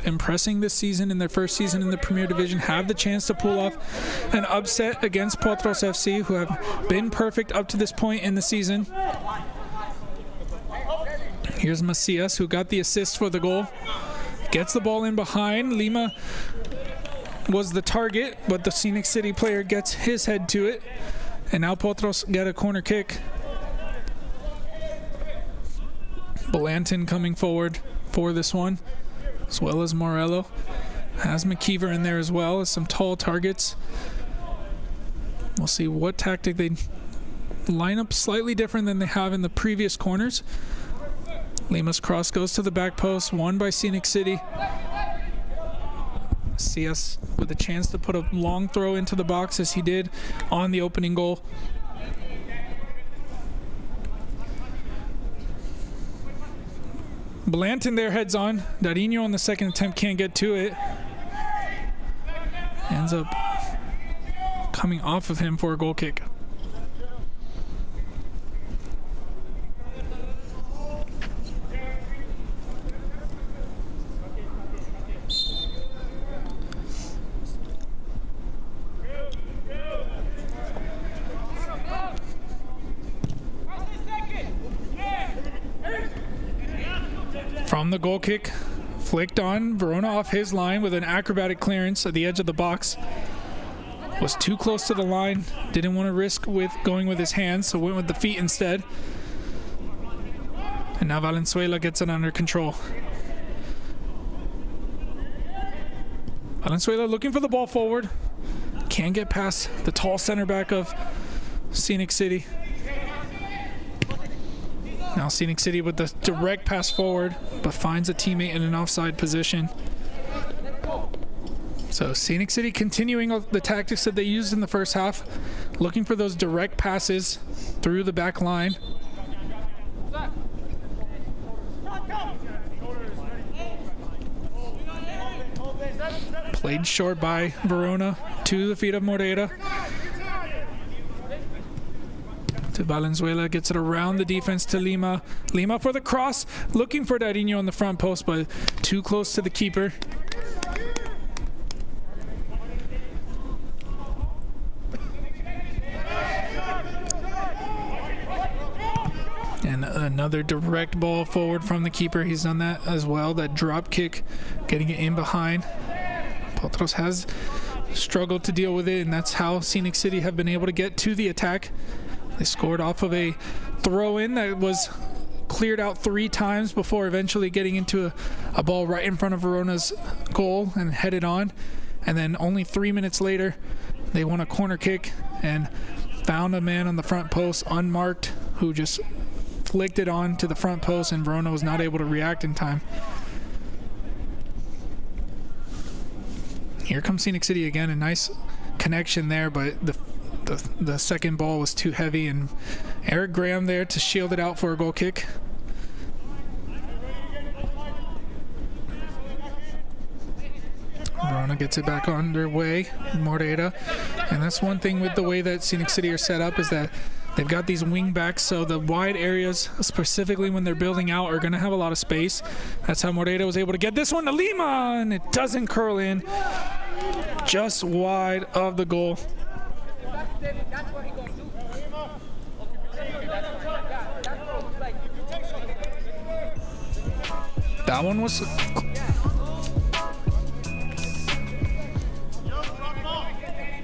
impressing this season in their first season in the Premier Division, have the chance to pull off an upset against Potros FC, who have been perfect up to this point in the season. Here's Macias, who got the assist for the goal. Gets the ball in behind. Lima was the target, but the Scenic City player gets his head to it. And now Potros get a corner kick. Blanton coming forward for this one, as well as Morello. Has McKeever in there as well as some tall targets. We'll see what tactic they line up, slightly different than they have in the previous corners. Lima's cross goes to the back post, won by Scenic City. CS with a chance to put a long throw into the box as he did on the opening goal. Blanton there heads on. Darinho on the second attempt can't get to it. Ends up coming off of him for a goal kick. From the goal kick, flicked on, Verona off his line with an acrobatic clearance at the edge of the box. Was too close to the line, didn't want to risk with going with his hands, so went with the feet instead. And now Valenzuela gets it under control. Valenzuela looking for the ball forward. Can't get past the tall center back of Scenic City. Now Scenic City with the direct pass forward, but finds a teammate in an offside position. So Scenic City continuing the tactics that they used in the first half, looking for those direct passes through the back line. Played short by Verona to the feet of Moreira. to Valenzuela, gets it around the defense to Lima. Lima for the cross, looking for Darinho on the front post, but too close to the keeper. And another direct ball forward from the keeper. He's done that as well, that drop kick, getting it in behind. Potros has struggled to deal with it, and that's how Scenic City have been able to get to the attack. They scored off of a throw-in that was cleared out 3 times before eventually getting into a ball right in front of Verona's goal and headed on. And then only 3 minutes later, they won a corner kick and found a man on the front post unmarked who just flicked it on to the front post, and Verona was not able to react in time. Here comes Scenic City again, a nice connection there, but the second ball was too heavy, and Eric Graham there to shield it out for a goal kick. Verona gets it back underway, Morera, and that's one thing with the way that Scenic City are set up, is that they've got these wing backs, so the wide areas, specifically when they're building out, are going to have a lot of space. That's how Morera was able to get this one to Lima, and it doesn't curl in, just wide of the goal. That one was...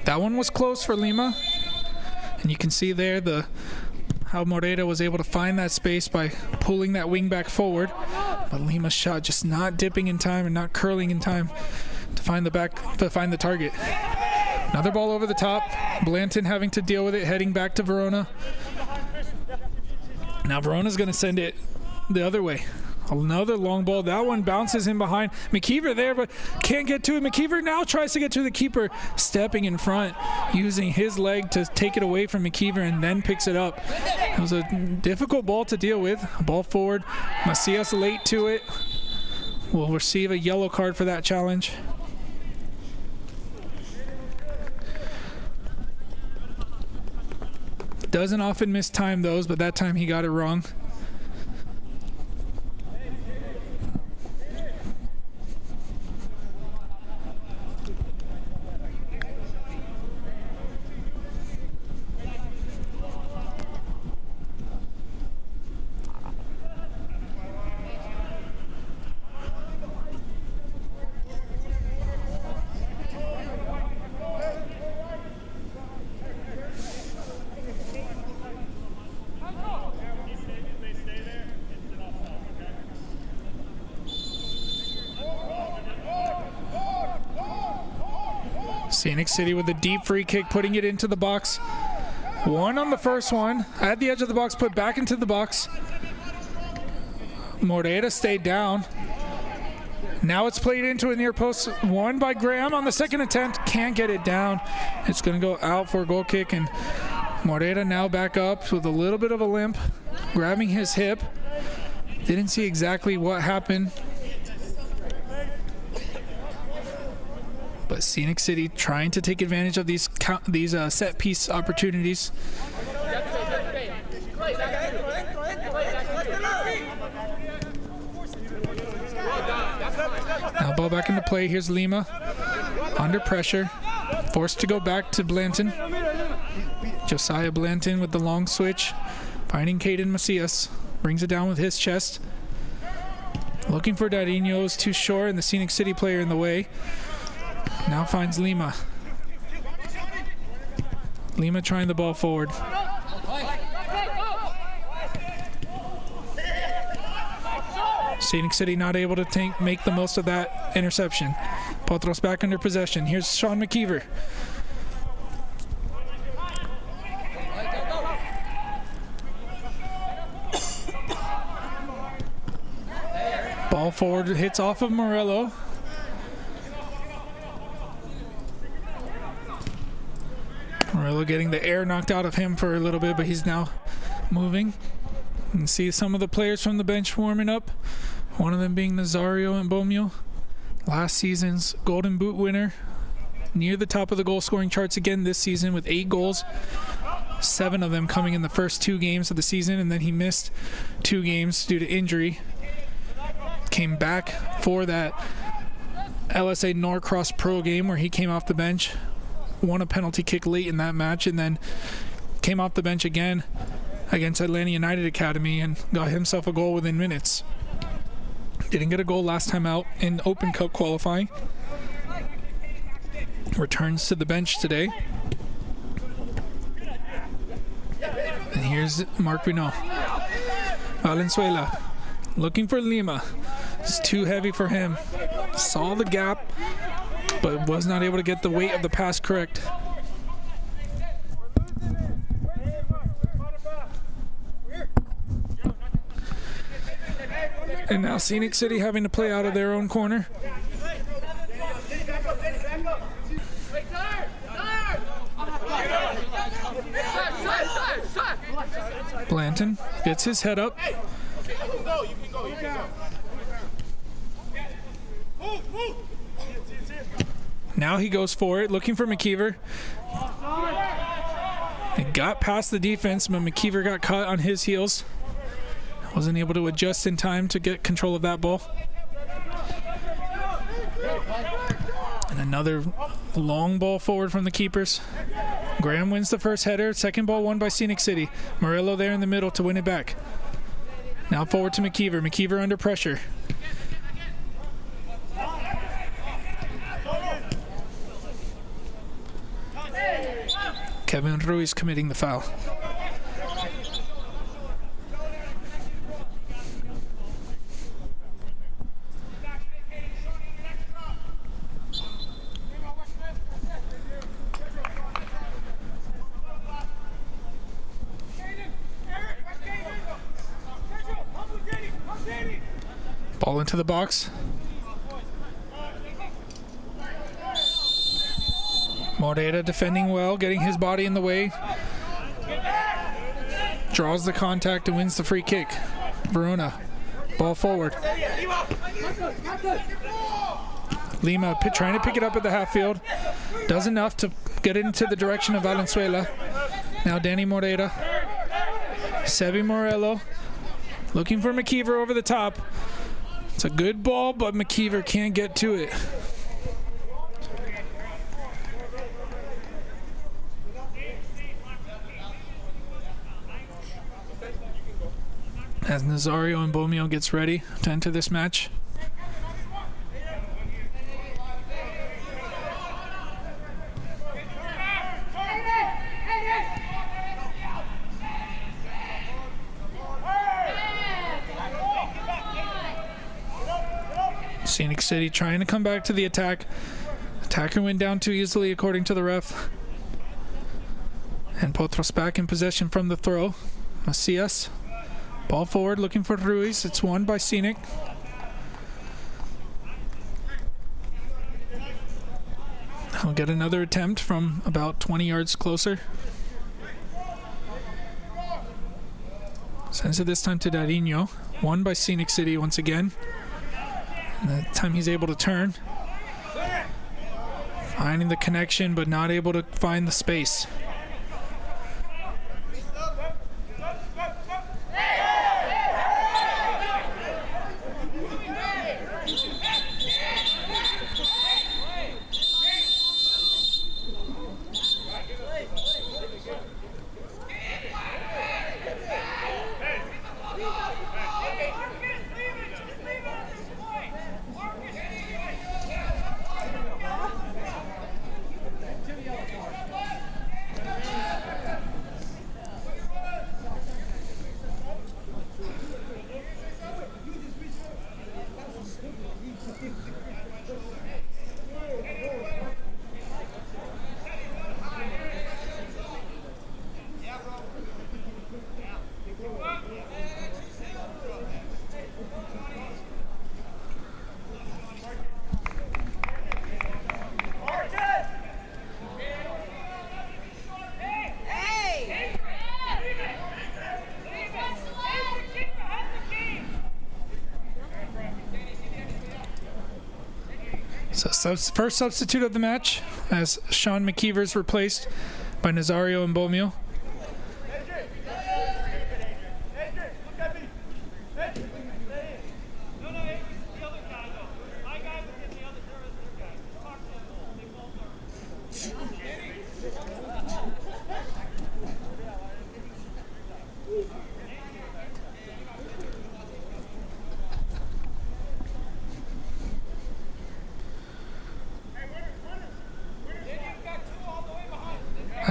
That one was close for Lima. And you can see there how Morera was able to find that space by pulling that wing back forward. But Lima's shot just not dipping in time and not curling in time to find the target. Another ball over the top. Blanton having to deal with it, heading back to Verona. Now Verona's going to send it the other way. Another long ball. That one bounces in behind. McKeever there, but can't get to it. McKeever now tries to get to the keeper, stepping in front, using his leg to take it away from McKeever, and then picks it up. It was a difficult ball to deal with. Ball forward. Macias late to it. Will receive a yellow card for that challenge. Doesn't often miss time those, but that time he got it wrong. Scenic City with a deep free kick, putting it into the box. One on the first one, at the edge of the box, put back into the box. Morera stayed down. Now it's played into a near post. Won by Graham on the second attempt. Can't get it down. It's going to go out for a goal kick, and Morera now back up with a little bit of a limp, grabbing his hip. Didn't see exactly what happened. But Scenic City trying to take advantage of these set piece opportunities. Now ball back into play. Here's Lima under pressure, forced to go back to Blanton. Josiah Blanton with the long switch, finding Caden Macias, brings it down with his chest. Looking for Darinho, is too short, and the Scenic City player in the way. Now finds Lima. Lima trying the ball forward. Scenic City not able to make the most of that interception. Potros back under possession. Here's Sean McKeever. Ball forward, hits off of Morello. Morello getting the air knocked out of him for a little bit, but he's now moving. You can see some of the players from the bench warming up. One of them being Nazario and Bomio, last season's Golden Boot winner, near the top of the goal scoring charts again this season with 8 goals. 7 of them coming in the first 2 games of the season, and then he missed 2 games due to injury. Came back for that LSA Norcross Pro game where he came off the bench, won a penalty kick late in that match, and then came off the bench again against Atlanta United Academy and got himself a goal within minutes. Didn't get a goal last time out in Open Cup qualifying. Returns to the bench today. And here's Mark Bruno. Valenzuela looking for Lima. It's too heavy for him. Saw the gap, but was not able to get the weight of the pass correct. And now Scenic City having to play out of their own corner. Blanton gets his head up. Now he goes for it, looking for McKeever. It got past the defense, but McKeever got caught on his heels. Wasn't able to adjust in time to get control of that ball. And another long ball forward from the keepers. Graham wins the first header. Second ball won by Scenic City. Morello there in the middle to win it back. Now forward to McKeever. McKeever under pressure. Kevin Ruiz committing the foul. Ball into the box. Moreira defending well, getting his body in the way. Draws the contact and wins the free kick. Verona, ball forward. Lima trying to pick it up at the half field. Does enough to get it into the direction of Valenzuela. Now Danny Moreira. Sebi Morello looking for McKeever over the top. It's a good ball, but McKeever can't get to it. As Nazario and Bomio gets ready to enter this match. Scenic City trying to come back to the attack. Attacker went down too easily according to the ref. And Potros back in possession from the throw. Macias. Ball forward looking for Ruiz. It's won by Scenic. I'll get another attempt from about 20 yards closer. Sends it this time to Darinho. Won by Scenic City once again. And that time he's able to turn. Finding the connection, but not able to find the space. So first substitute of the match as Sean McKeever's replaced by Nazario and Bomio.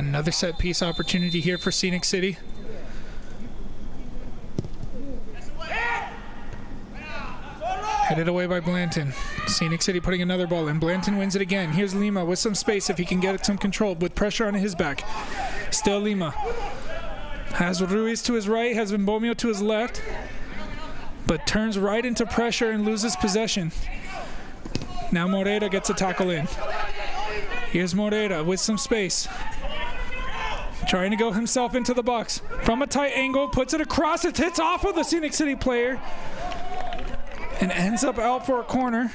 Another set piece opportunity here for Scenic City. Headed away by Blanton. Scenic City putting another ball in. Blanton wins it again. Here's Lima with some space if he can get some control with pressure on his back. Still Lima. Has Ruiz to his right, has Mbomio to his left, but turns right into pressure and loses possession. Now Moreira gets a tackle in. Here's Moreira with some space. Trying to go himself into the box. From a tight angle, puts it across, it hits off of the Scenic City player and ends up out for a corner.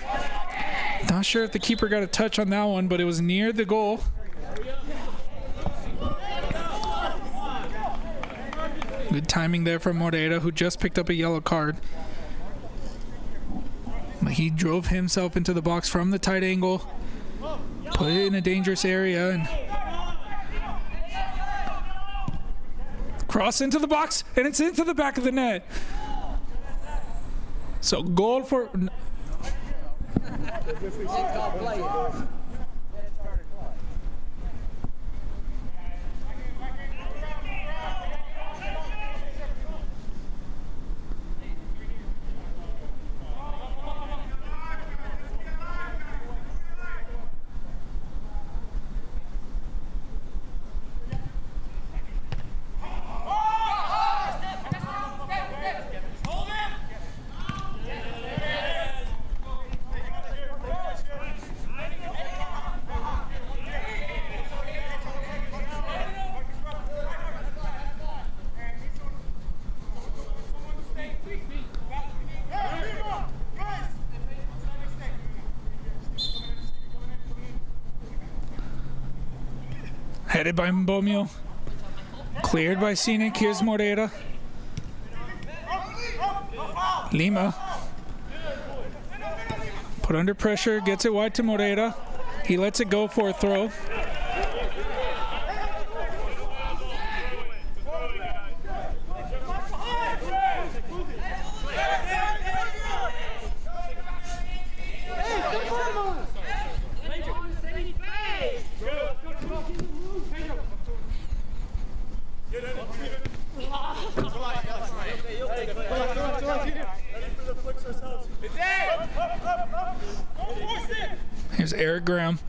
Not sure if the keeper got a touch on that one, but it was near the goal. Good timing there from Moreira, who just picked up a yellow card. But he drove himself into the box from the tight angle, put it in a dangerous area, and cross into the box, and it's into the back of the net. So goal for... Headed by Mbomio. Cleared by Scenic. Here's Moreira. Lima. Put under pressure. Gets it wide to Moreira. He lets it go for a throw. Here's Eric Graham.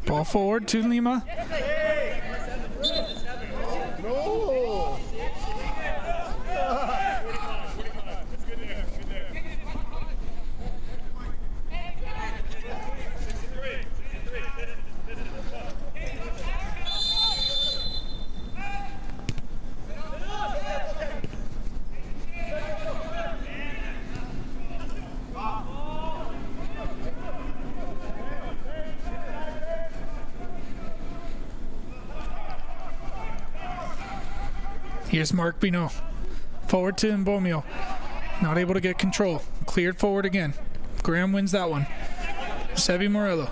Ball forward to Lima. Here's Mark Bino. Forward to Mbomio. Not able to get control. Cleared forward again. Graham wins that one. Sevi Morello.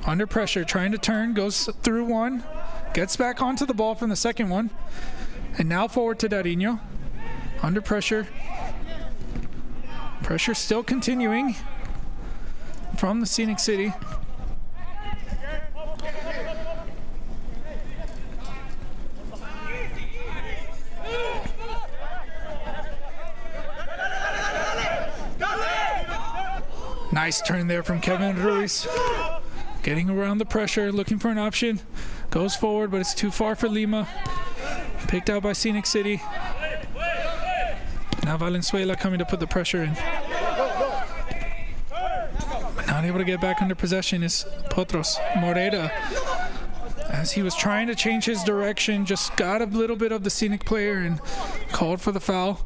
Under pressure, trying to turn. Goes through one. Gets back onto the ball from the second one. And now forward to Dariño. Under pressure. Pressure still continuing from the Scenic City. Nice turn there from Kevin Ruiz. Getting around the pressure, looking for an option. Goes forward, but it's too far for Lima. Picked out by Scenic City. Now Valenzuela coming to put the pressure in. Not able to get back under possession is Potros. Moreira, as he was trying to change his direction, just got a little bit of the Scenic player and called for the foul.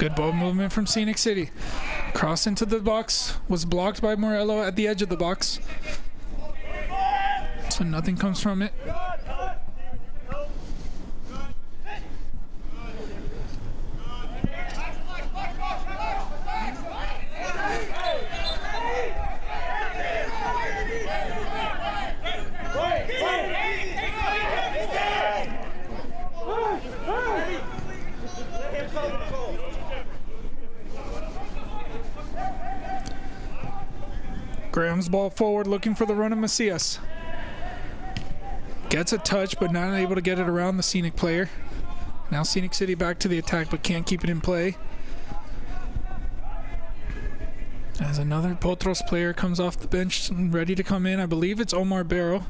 Good ball movement from Scenic City. Cross into the box, was blocked by Morello at the edge of the box. So nothing comes from it. Graham's ball forward, looking for the run of Macias. Gets a touch, but not able to get it around the Scenic player. Now Scenic City back to the attack, but can't keep it in play. As another Potros player comes off the bench and ready to come in. I believe it's Omar Barrow.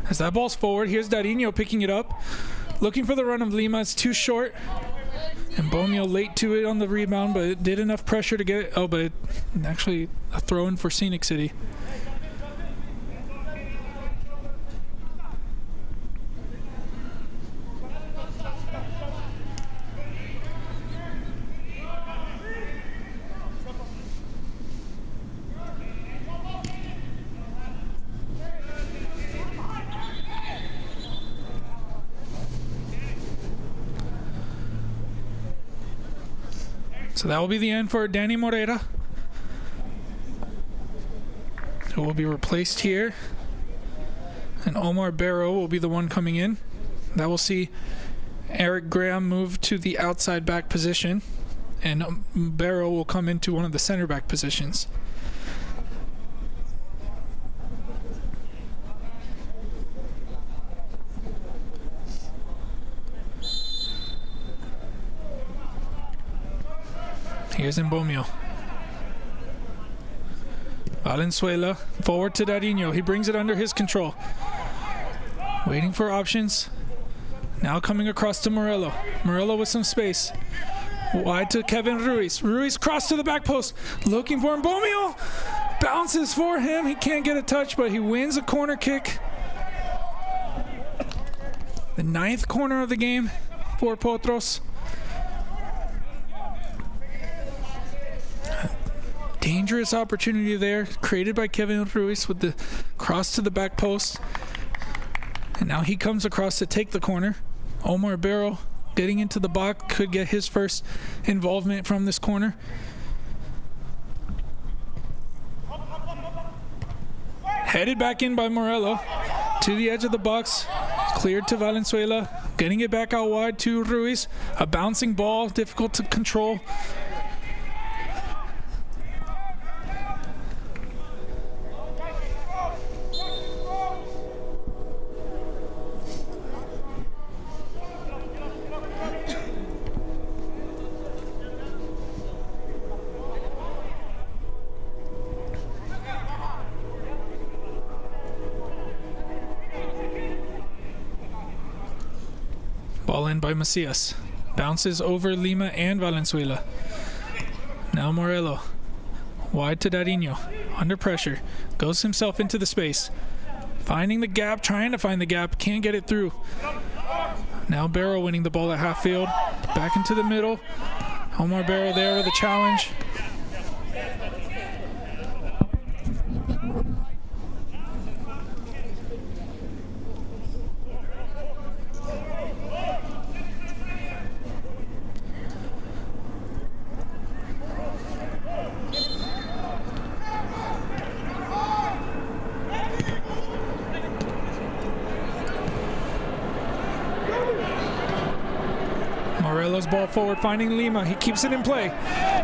As that ball's forward, here's Darinho picking it up. Looking for the run of Lima. It's too short. And Bomio late to it on the rebound, but it did enough pressure to get it. Oh, but actually a throw in for Scenic City. So that will be the end for Danny Morera, who will be replaced here. And Omar Barrow will be the one coming in. That will see Eric Graham move to the outside back position, and Barrow will come into one of the center back positions. Here's Mbomio. Valenzuela forward to Darinho. He brings it under his control. Waiting for options. Now coming across to Morello. Morello with some space. Wide to Kevin Ruiz. Ruiz cross to the back post. Looking for Mbomio. Bounces for him. He can't get a touch, but he wins a corner kick. The 9th corner of the game for Potros. Dangerous opportunity there, created by Kevin Ruiz with the cross to the back post. And now he comes across to take the corner. Omar Barrow getting into the box, could get his first involvement from this corner. Headed back in by Morello to the edge of the box. Cleared to Valenzuela, getting it back out wide to Ruiz. A bouncing ball, difficult to control. Ball in by Macias. Bounces over Lima and Valenzuela. Now Morello. Wide to Darinho. Under pressure. Goes himself into the space. Finding the gap, trying to find the gap. Can't get it through. Now Barrow winning the ball at half field. Back into the middle. Omar Barrow there with a challenge. Morello's ball forward, finding Lima. He keeps it in play.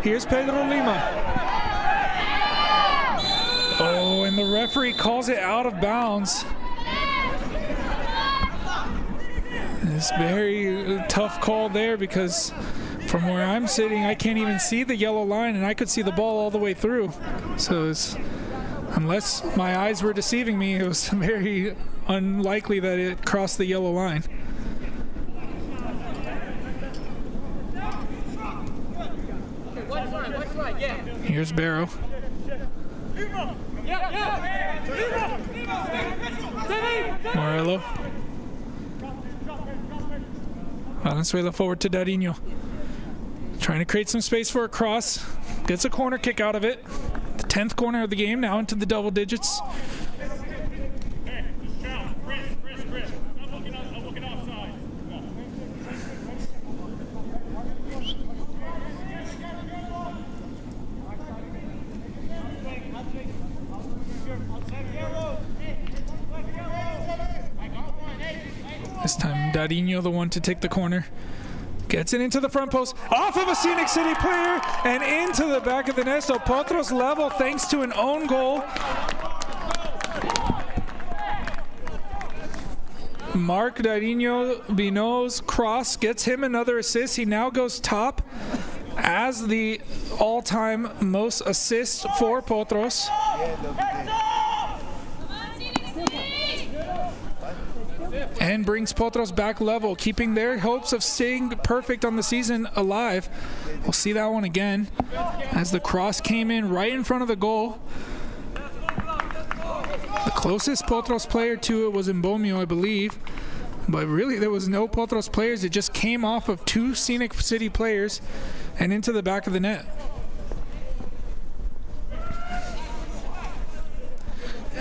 Here's Pedro Lima. Oh, and the referee calls it out of bounds. It's very tough call there because from where I'm sitting, I can't even see the yellow line, and I could see the ball all the way through. So unless my eyes were deceiving me, it was very unlikely that it crossed the yellow line. Here's Barrow. Morello. Valenzuela forward to Darinho. Trying to create some space for a cross. Gets a corner kick out of it. The 10th corner of the game, now into the double digits. This time, Dadinho, the one to take the corner. Gets it into the front post, off of a Scenic City player, and into the back of the net. So Potros level thanks to an own goal. Mark Dadinho Bino's cross gets him another assist. He now goes top as the all-time most assists for Potros. And brings Potros back level, keeping their hopes of staying perfect on the season alive. We'll see that one again as the cross came in right in front of the goal. The closest Potros player to it was Mbomio, I believe. But really, there was no Potros players. It just came off of two Scenic City players and into the back of the net.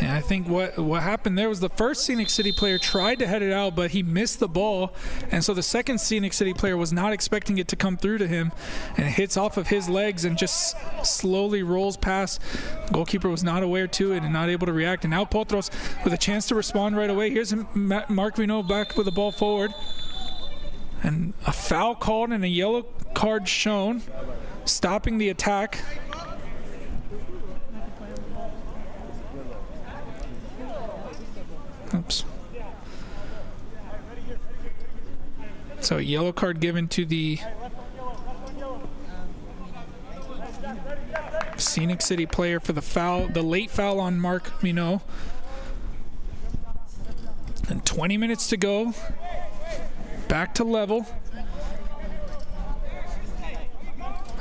And I think what happened there was the first Scenic City player tried to head it out, but he missed the ball. And so the second Scenic City player was not expecting it to come through to him, and it hits off of his legs and just slowly rolls past. The goalkeeper was not aware to it and not able to react. And now Potros with a chance to respond right away. Here's Mark Vino back with the ball forward. And a foul called and a yellow card shown, stopping the attack. Oops. So a yellow card given to the Scenic City player for the foul, the late foul on Mark Minot. And 20 minutes to go. Back to level.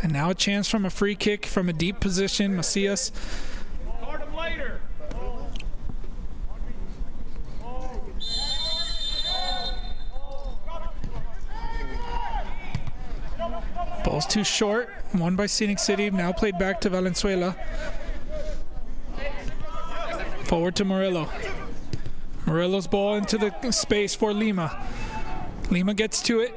And now a chance from a free kick from a deep position. Macias. Ball's too short, won by Scenic City, now played back to Valenzuela. Forward to Morello. Morello's ball into the space for Lima. Lima gets to it.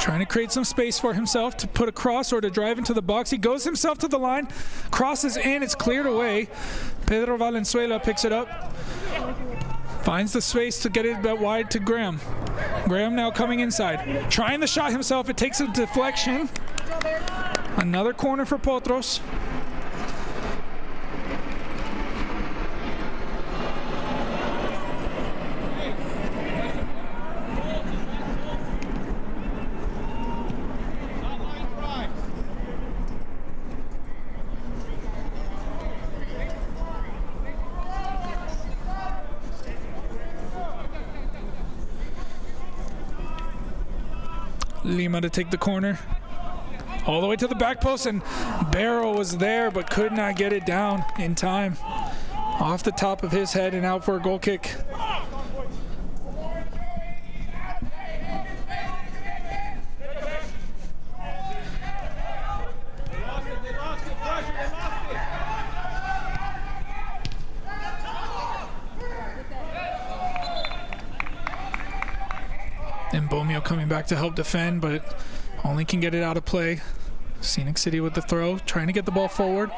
Trying to create some space for himself to put a cross or to drive into the box. He goes himself to the line, crosses in, it's cleared away. Pedro Valenzuela picks it up. Finds the space to get it wide to Graham. Graham now coming inside. Trying the shot himself. It takes a deflection. Another corner for Potros. Lima to take the corner all the way to the back post, and Barrow was there but could not get it down in time. Off the top of his head and out for a goal kick. And Bomio coming back to help defend, but only can get it out of play. Scenic City with the throw, trying to get the ball forward.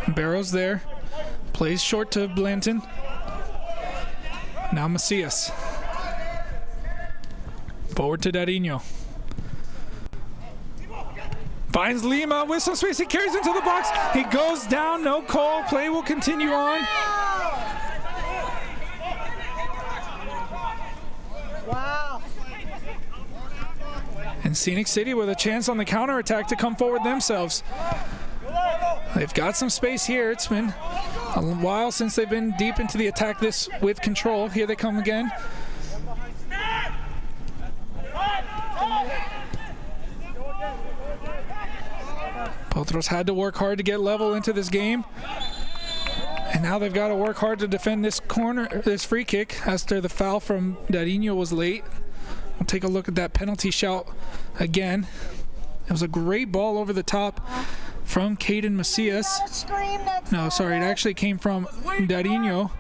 Barrow's there. Plays short to Blanton. Now Macias. Forward to Dadinho. Finds Lima with some space. He carries into the box. He goes down. No call. Play will continue on. Wow. And Scenic City with a chance on the counterattack to come forward themselves. They've got some space here. It's been a while since they've been deep into the attack this with control. Here they come again. Potros had to work hard to get level into this game. And now they've got to work hard to defend this corner, this free kick, after the foul from Dadinho was late. We'll take a look at that penalty shout again. It was a great ball over the top from Caden Macias. No, sorry, it actually came from Darinho.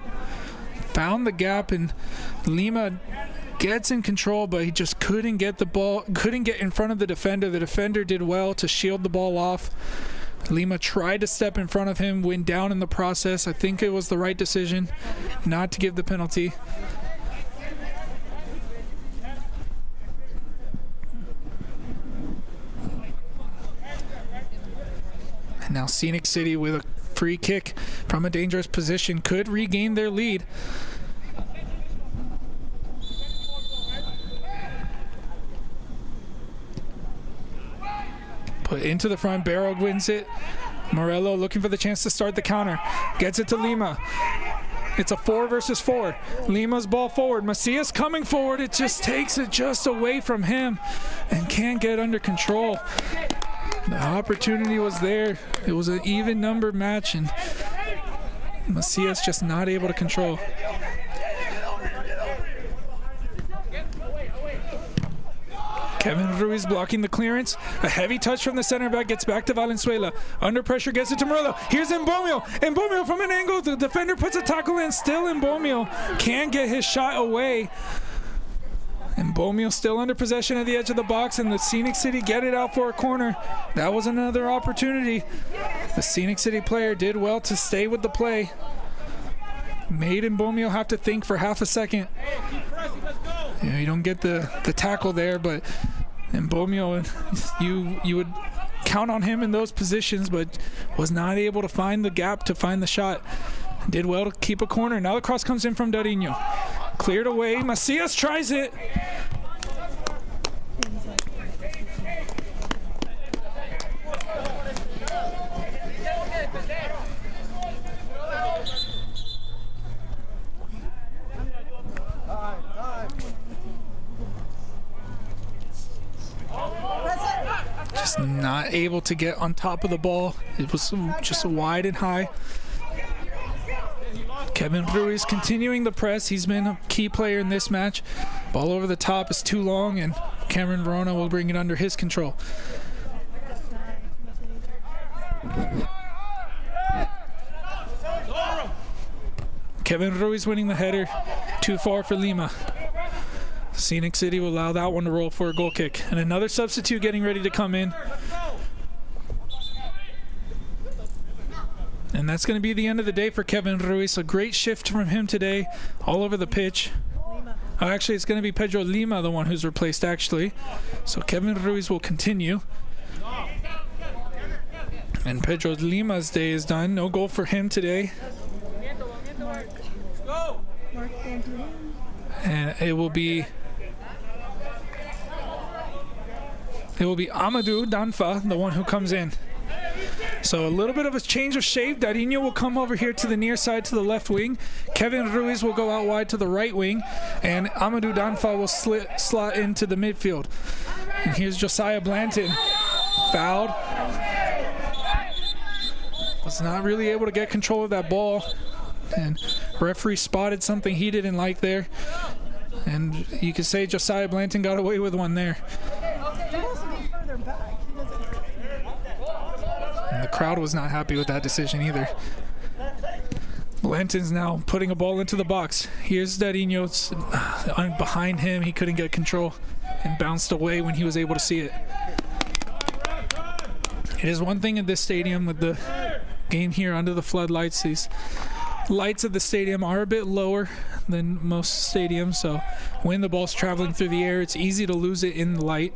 Found the gap, and Lima gets in control, but he just couldn't get the ball, couldn't get in front of the defender. The defender did well to shield the ball off. Lima tried to step in front of him, went down in the process. I think it was the right decision not to give the penalty. And now Scenic City with a free kick from a dangerous position could regain their lead. Put into the front, Barrow wins it. Morello looking for the chance to start the counter. Gets it to Lima. It's a 4 versus 4. Lima's ball forward. Macias coming forward. It just takes it just away from him and can't get under control. The opportunity was there. It was an even number match, and Macias just not able to control. Kevin Ruiz blocking the clearance. A heavy touch from the center back, gets back to Valenzuela. Under pressure, gets it to Morello. Here's Mbomio. Mbomio from an angle. The defender puts a tackle in. Still Mbomio can't get his shot away. Mbomio still under possession at the edge of the box, and the Scenic City get it out for a corner. That was another opportunity. The Scenic City player did well to stay with the play. Made Mbomio have to think for half a second. Yeah, you don't get the tackle there, but Mbomio, you would count on him in those positions, but was not able to find the gap to find the shot. Did well to keep a corner. Now the cross comes in from Darinho. Cleared away. Macias tries it. Just not able to get on top of the ball. It was just wide and high. Kevin Ruiz continuing the press. He's been a key player in this match. Ball over the top is too long, and Cameron Verona will bring it under his control. Kevin Ruiz winning the header. Too far for Lima. Scenic City will allow that one to roll for a goal kick. And another substitute getting ready to come in. And that's going to be the end of the day for Kevin Ruiz. A great shift from him today, all over the pitch. Oh, actually, it's going to be Pedro Lima, the one who's replaced, actually. So Kevin Ruiz will continue. And Pedro Lima's day is done. No goal for him today. And it will be Amadou Danfa, the one who comes in. So a little bit of a change of shape. Darinho will come over here to the near side to the left wing. Kevin Ruiz will go out wide to the right wing. And Amadou Danfa will slot into the midfield. And here's Josiah Blanton. Fouled. Was not really able to get control of that ball. And referee spotted something he didn't like there. And you could say Josiah Blanton got away with one there. And the crowd was not happy with that decision either. Blanton's now putting a ball into the box. Here's Darinho behind him. He couldn't get control and bounced away when he was able to see it. It is one thing in this stadium with the game here under the floodlights. These lights of the stadium are a bit lower than most stadiums, so when the ball's traveling through the air, it's easy to lose it in the light.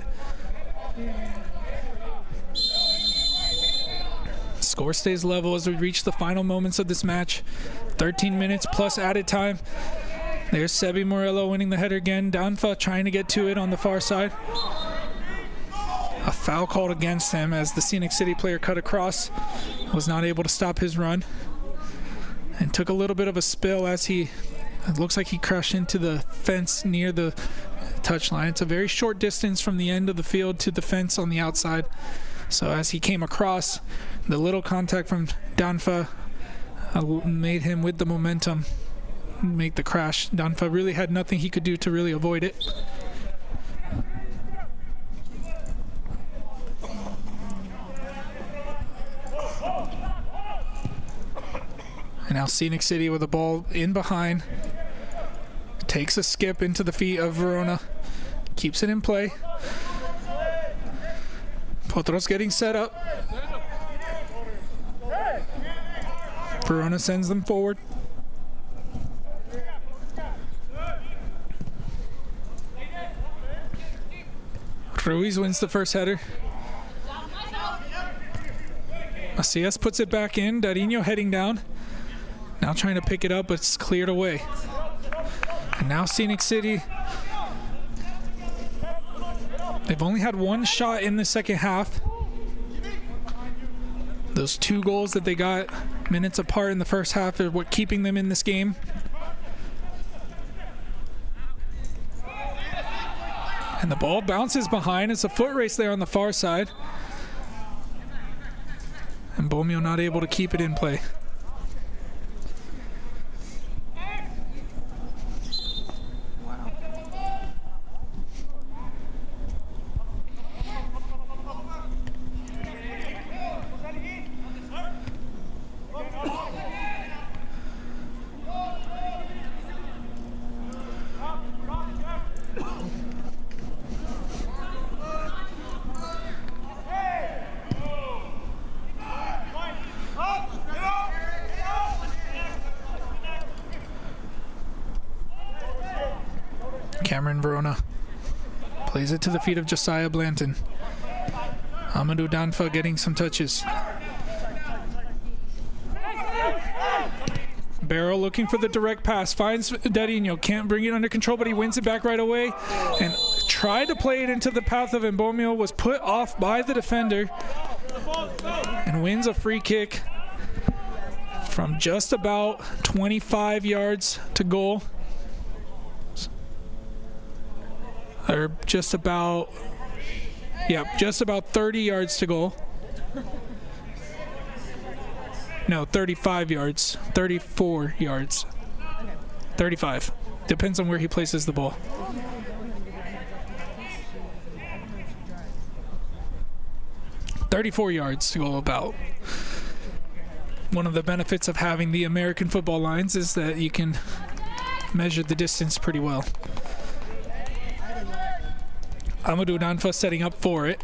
Score stays level as we reach the final moments of this match. 13 minutes plus added time. There's Sebi Morello winning the header again. Danfa trying to get to it on the far side. A foul called against him as the Scenic City player cut across. Was not able to stop his run. And took a little bit of a spill as it looks like he crashed into the fence near the touchline. It's a very short distance from the end of the field to the fence on the outside. So as he came across, the little contact from Danfa made him with the momentum make the crash. Danfa really had nothing he could do to really avoid it. Now Scenic City with the ball in behind. Takes a skip into the feet of Verona. Keeps it in play. Potros getting set up. Verona sends them forward. Ruiz wins the first header. Macias puts it back in. Darinho heading down. Now trying to pick it up, but it's cleared away. And now Scenic City. They've only had one shot in the second half. Those 2 goals that they got minutes apart in the first half are what keeping them in this game. And the ball bounces behind. It's a foot race there on the far side. And Bomio not able to keep it in play. Cameron Verona plays it to the feet of Josiah Blanton. Amadou Danfa getting some touches. Barrow looking for the direct pass, finds Darinho, can't bring it under control, but he wins it back right away and tried to play it into the path of Mbomio, was put off by the defender and wins a free kick from just about 25 yards to goal. Or just about 30 yards to goal. No, 35 yards, 34 yards, 35. Depends on where he places the ball. $34 yards to go about. One of the benefits of having the American football lines is that you can measure the distance pretty well. Amadou Danfa setting up for it.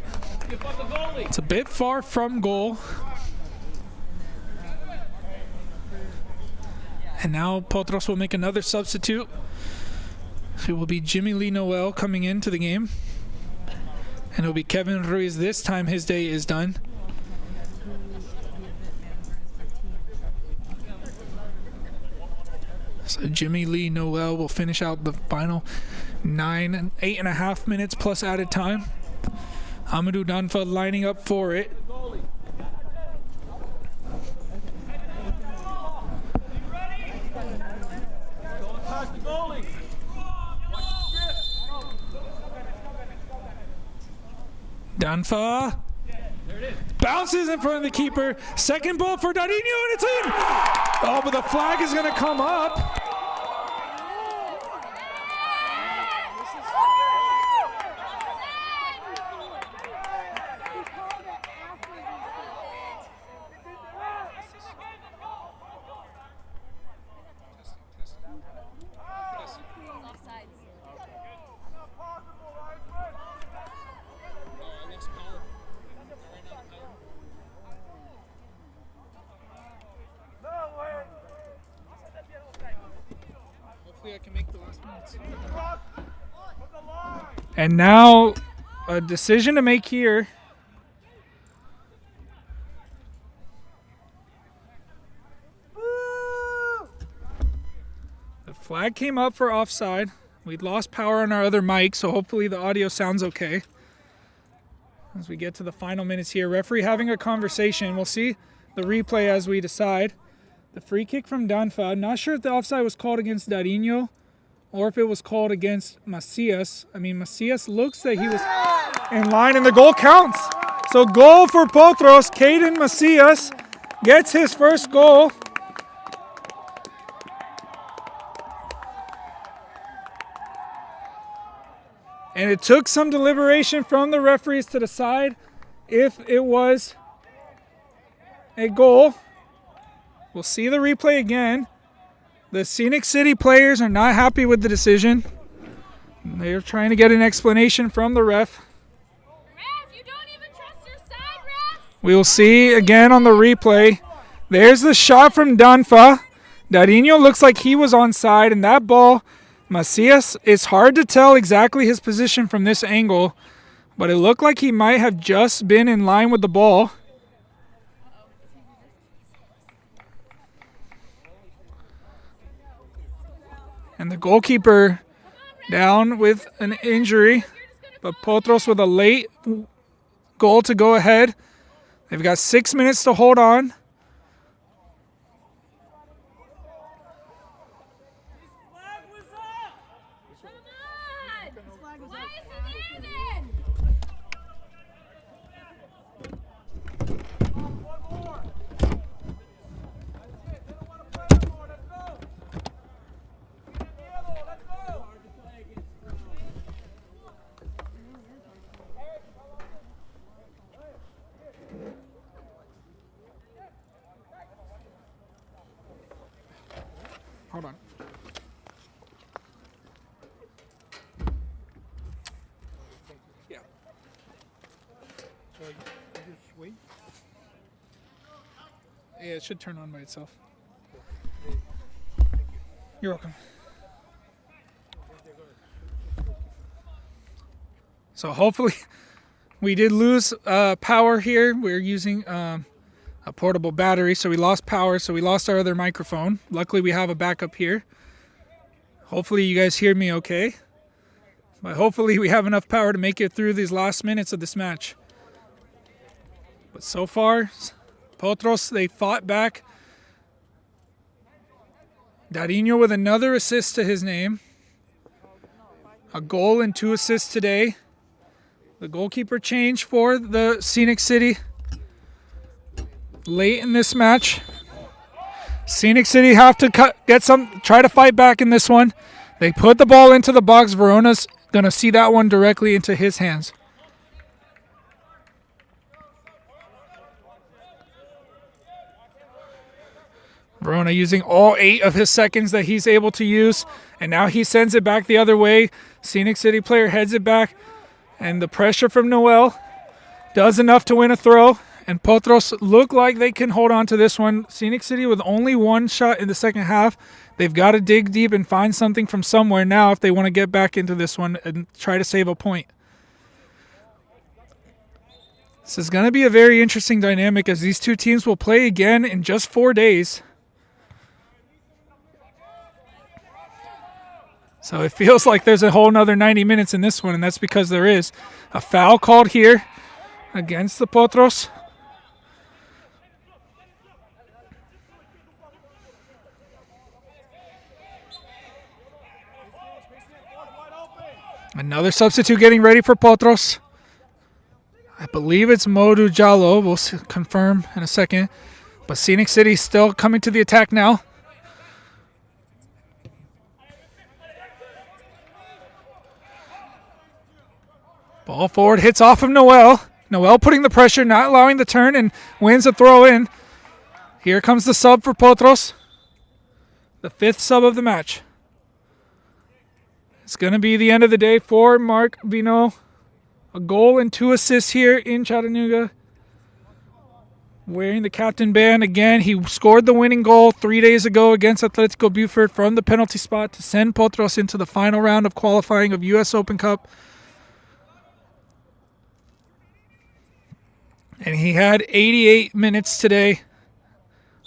It's a bit far from goal. And now Potros will make another substitute. It will be Jimmy Lee Noel coming into the game. And it'll be Kevin Ruiz. This time his day is done. So Jimmy Lee Noel will finish out the final 8.5 minutes plus added time. Amadou Danfa lining up for it. Danfa bounces in front of the keeper. Second ball for Darinho, and it's in. Oh, but the flag is going to come up. I can make the last minutes. And now a decision to make here. The flag came up for offside. We'd lost power on our other mic, so hopefully the audio sounds okay. As we get to the final minutes here, referee having a conversation. We'll see the replay as we decide. The free kick from Danfa. Not sure if the offside was called against Darinho or if it was called against Macias. I mean, Macias looks that he was in line and the goal counts. So goal for Potros. Caden Macias gets his first goal. And it took some deliberation from the referees to decide if it was a goal. We'll see the replay again. The Scenic City players are not happy with the decision. They're trying to get an explanation from the ref. Ref, you don't even trust your side, ref. We will see again on the replay. There's the shot from Danfa. Darinho looks like he was onside, and that ball, Macias, it's hard to tell exactly his position from this angle, but it looked like he might have just been in line with the ball. And the goalkeeper down with an injury, but Potros with a late goal to go ahead. They've got 6 minutes to hold on. Hold on. Yeah. So you just wait? Yeah, it should turn on by itself. You're welcome. So hopefully we did lose power here. We're using a portable battery, so we lost power, so we lost our other microphone. Luckily we have a backup here. Hopefully you guys hear me okay, but hopefully we have enough power to make it through these last minutes of this match. But so far, Potros, they fought back. Darinho with another assist to his name. A goal and 2 assists today. The goalkeeper change for the Scenic City late in this match. Scenic City have to try to fight back in this one. They put the ball into the box. Verona's going to see that one directly into his hands. Verona using all 8 of his seconds that he's able to use, and now he sends it back the other way. Scenic City player heads it back, and the pressure from Noel does enough to win a throw. And Potros look like they can hold on to this one. Scenic City with only 1 shot in the second half. They've got to dig deep and find something from somewhere now if they want to get back into this one and try to save a point. This is going to be a very interesting dynamic as these two teams will play again in just 4 days. So it feels like there's a whole nother 90 minutes in this one, and that's because there is a foul called here against the Potros. Another substitute getting ready for Potros. I believe it's Modu Jallo. We'll confirm in a second. But Scenic City still coming to the attack now. Ball forward, hits off of Noel. Noel putting the pressure, not allowing the turn, and wins a throw in. Here comes the sub for Potros. The 5th sub of the match. It's going to be the end of the day for Mark Vino. A goal and 2 assists here in Chattanooga. Wearing the captain band again. He scored the winning goal 3 days ago against Atletico Buford from the penalty spot to send Potros into the final round of qualifying of U.S. Open Cup. And he had 88 minutes today.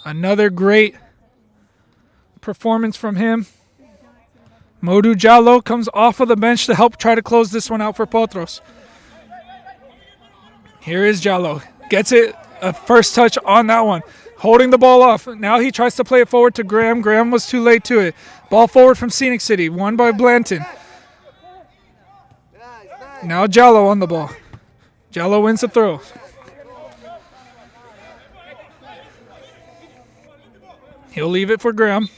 Another great performance from him. Modu Jallo comes off of the bench to help try to close this one out for Potros. Here is Jallo. Gets it, a first touch on that one. Holding the ball off. Now he tries to play it forward to Graham. Graham was too late to it. Ball forward from Scenic City. Won by Blanton. Now Jallo on the ball. Jallo wins the throw. He'll leave it for Graham.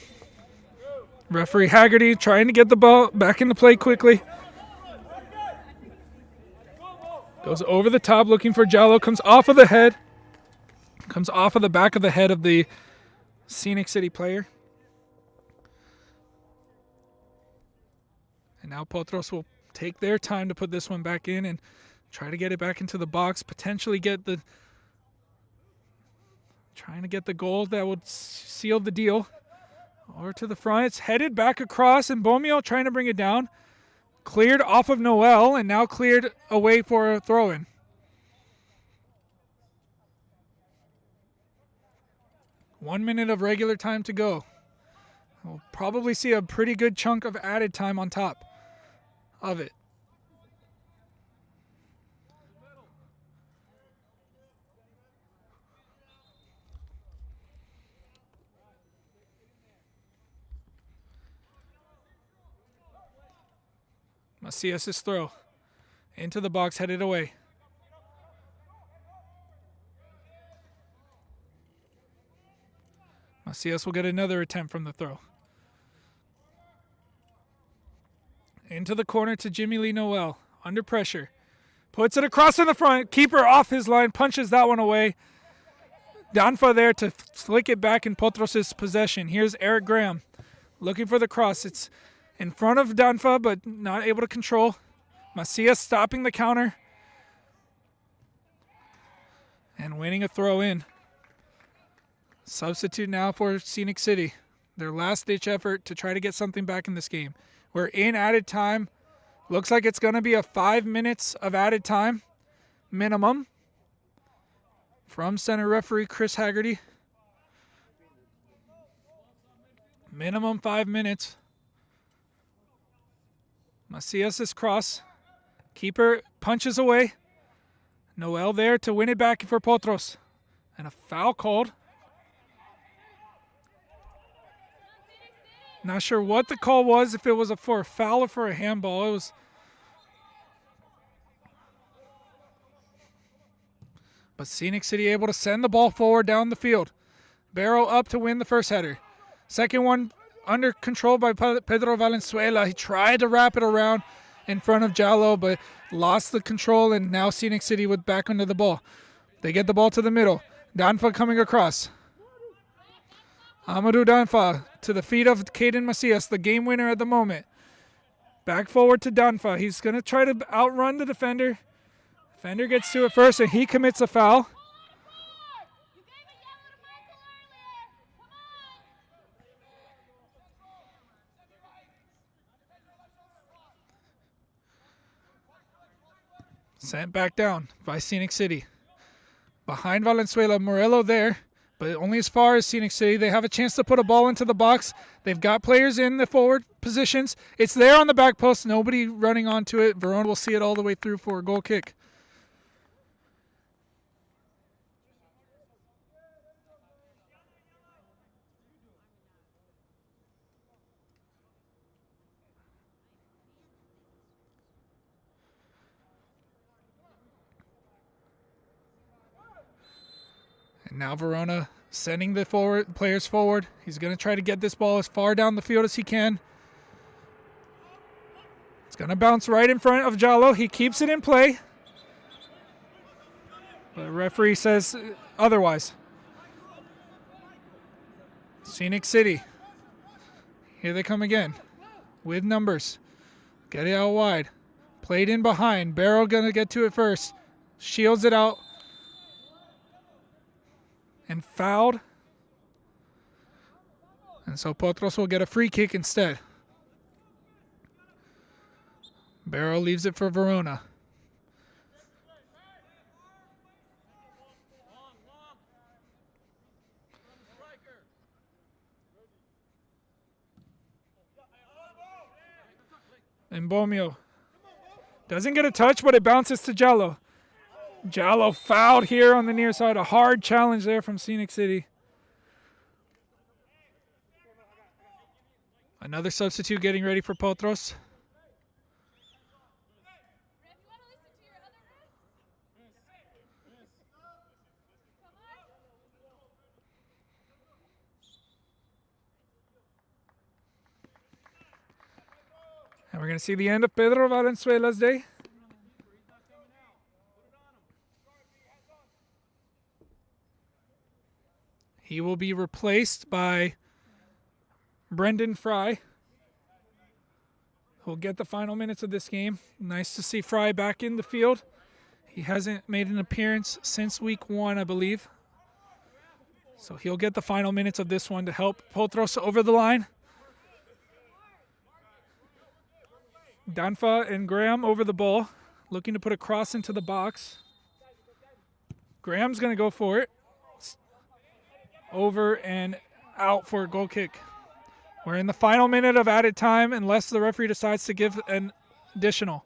Referee Haggerty trying to get the ball back into play quickly. Goes over the top looking for Jallo. Comes off of the head. Comes off of the back of the head of the Scenic City player. And now Potros will take their time to put this one back in and try to get it back into the box, potentially trying to get the goal that would seal the deal. Over to the front, it's headed back across, and Bomio trying to bring it down. Cleared off of Noel, and now cleared away for a throw-in. 1 minute of regular time to go. We'll probably see a pretty good chunk of added time on top of it. Macias' throw into the box, headed away. Macias will get another attempt from the throw. Into the corner to Jimmy Lee Noel. Under pressure. Puts it across in the front. Keeper off his line. Punches that one away. Danfa there to flick it back in Potros' possession. Here's Eric Graham looking for the cross. It's in front of Danfa, but not able to control. Macias stopping the counter. And winning a throw in. Substitute now for Scenic City. Their last-ditch effort to try to get something back in this game. We're in added time. Looks like it's going to be a 5 minutes of added time minimum from center referee Chris Haggerty. Minimum 5 minutes. Macias' cross. Keeper punches away. Noel there to win it back for Potros. And a foul called. Not sure what the call was, if it was for a foul or for a handball. It was. But Scenic City able to send the ball forward down the field. Barrow up to win the first header. Second one under control by Pedro Valenzuela. He tried to wrap it around in front of Jallo, but lost the control, and now Scenic City with back under the ball. They get the ball to the middle. Danfa coming across. Amadou Danfa to the feet of Caden Macias, the game winner at the moment. Back forward to Danfa. He's going to try to outrun the defender. Defender gets to it first, and he commits a foul. Sent back down by Scenic City. Behind Valenzuela, Morello there, but only as far as Scenic City. They have a chance to put a ball into the box. They've got players in the forward positions. It's there on the back post. Nobody running onto it. Verona will see it all the way through for a goal kick. And now Verona sending the players forward. He's going to try to get this ball as far down the field as he can. It's going to bounce right in front of Jallo. He keeps it in play. But the referee says otherwise. Scenic City. Here they come again with numbers. Get it out wide. Played in behind. Barrow going to get to it first. Shields it out. And fouled. And so Potros will get a free kick instead. Barrow leaves it for Verona. And Bomio doesn't get a touch, but it bounces to Jallo. Jallo fouled here on the near side. A hard challenge there from Scenic City. Another substitute getting ready for Potros. And we're going to see the end of Pedro Valenzuela's day. He will be replaced by Brendan Fry, who'll get the final minutes of this game. Nice to see Fry back in the field. He hasn't made an appearance since week 1, I believe. So he'll get the final minutes of this one to help Potros over the line. Danfa and Graham over the ball, looking to put a cross into the box. Graham's going to go for it. Over and out for a goal kick. We're in the final minute of added time unless the referee decides to give an additional.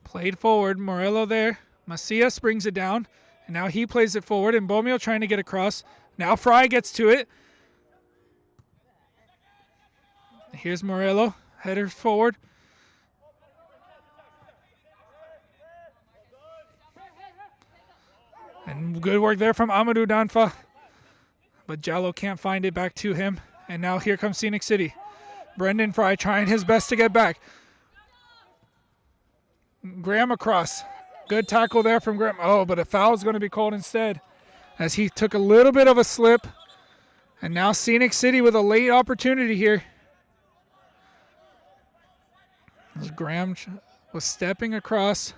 Played forward, Morello there. Macias brings it down, and now he plays it forward, and Bomio trying to get across. Now Fry gets to it. Here's Morello, header forward. And good work there from Amadou Danfa. But Jallo can't find it back to him. And now here comes Scenic City. Brendan Fry trying his best to get back. Graham across. Good tackle there from Graham. Oh, but a foul is going to be called instead as he took a little bit of a slip. And now Scenic City with a late opportunity here. As Graham was stepping across.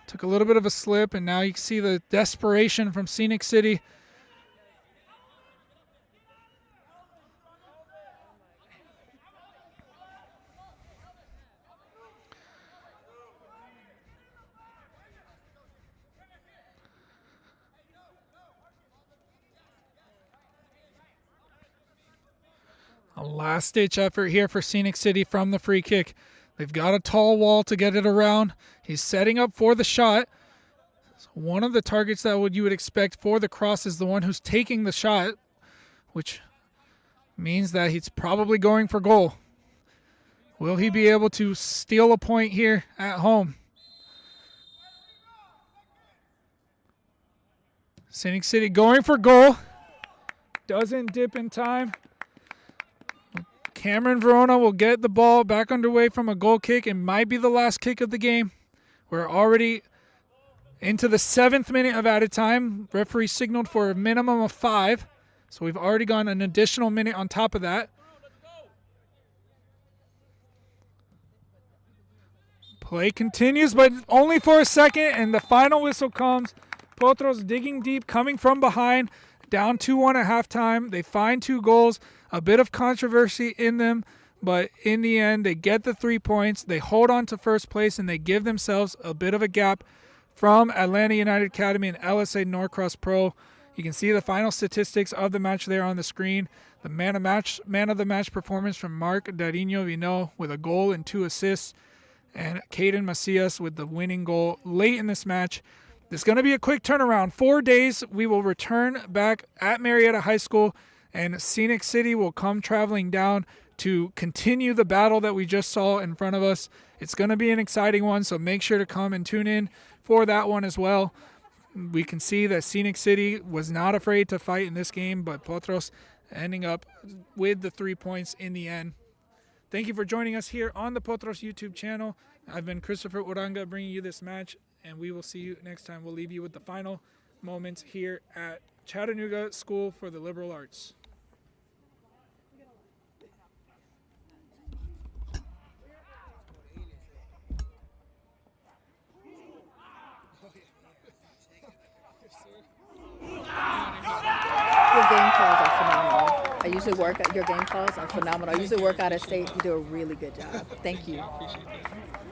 Took a little bit of a slip, and now you can see the desperation from Scenic City. A last-ditch effort here for Scenic City from the free kick. They've got a tall wall to get it around. He's setting up for the shot. So one of the targets that you would expect for the cross is the one who's taking the shot, which means that he's probably going for goal. Will he be able to steal a point here at home? Scenic City going for goal. Doesn't dip in time. Cameron Verona will get the ball back underway from a goal kick. It might be the last kick of the game. We're already into the 7th minute of added time. Referee signaled for a minimum of 5. So we've already gone an additional minute on top of that. Play continues, but only for a second, and the final whistle comes. Potros digging deep, coming from behind, down 2-1 at halftime. They find 2 goals. A bit of controversy in them, but in the end, they get the 3 points. They hold on to first place, and they give themselves a bit of a gap from Atlanta United Academy and LSA Norcross Pro. You can see the final statistics of the match there on the screen. The man of the match performance from Mark Darino Vino with a goal and 2 assists, and Caden Macias with the winning goal late in this match. It's going to be a quick turnaround. 4 days, we will return back at Marietta High School, and Scenic City will come traveling down to continue the battle that we just saw in front of us. It's going to be an exciting one, so make sure to come and tune in for that one as well. We can see that Scenic City was not afraid to fight in this game, but Potros ending up with the 3 points in the end. Thank you for joining us here on the Potros YouTube channel. I've been Christopher Uranga bringing you this match, and we will see you next time. We'll leave you with the final moments here at Chattanooga School for the Liberal Arts. Your game calls are phenomenal. I usually work at your game calls are phenomenal. I usually work out of state. You do a really good job. Thank you. Appreciate that.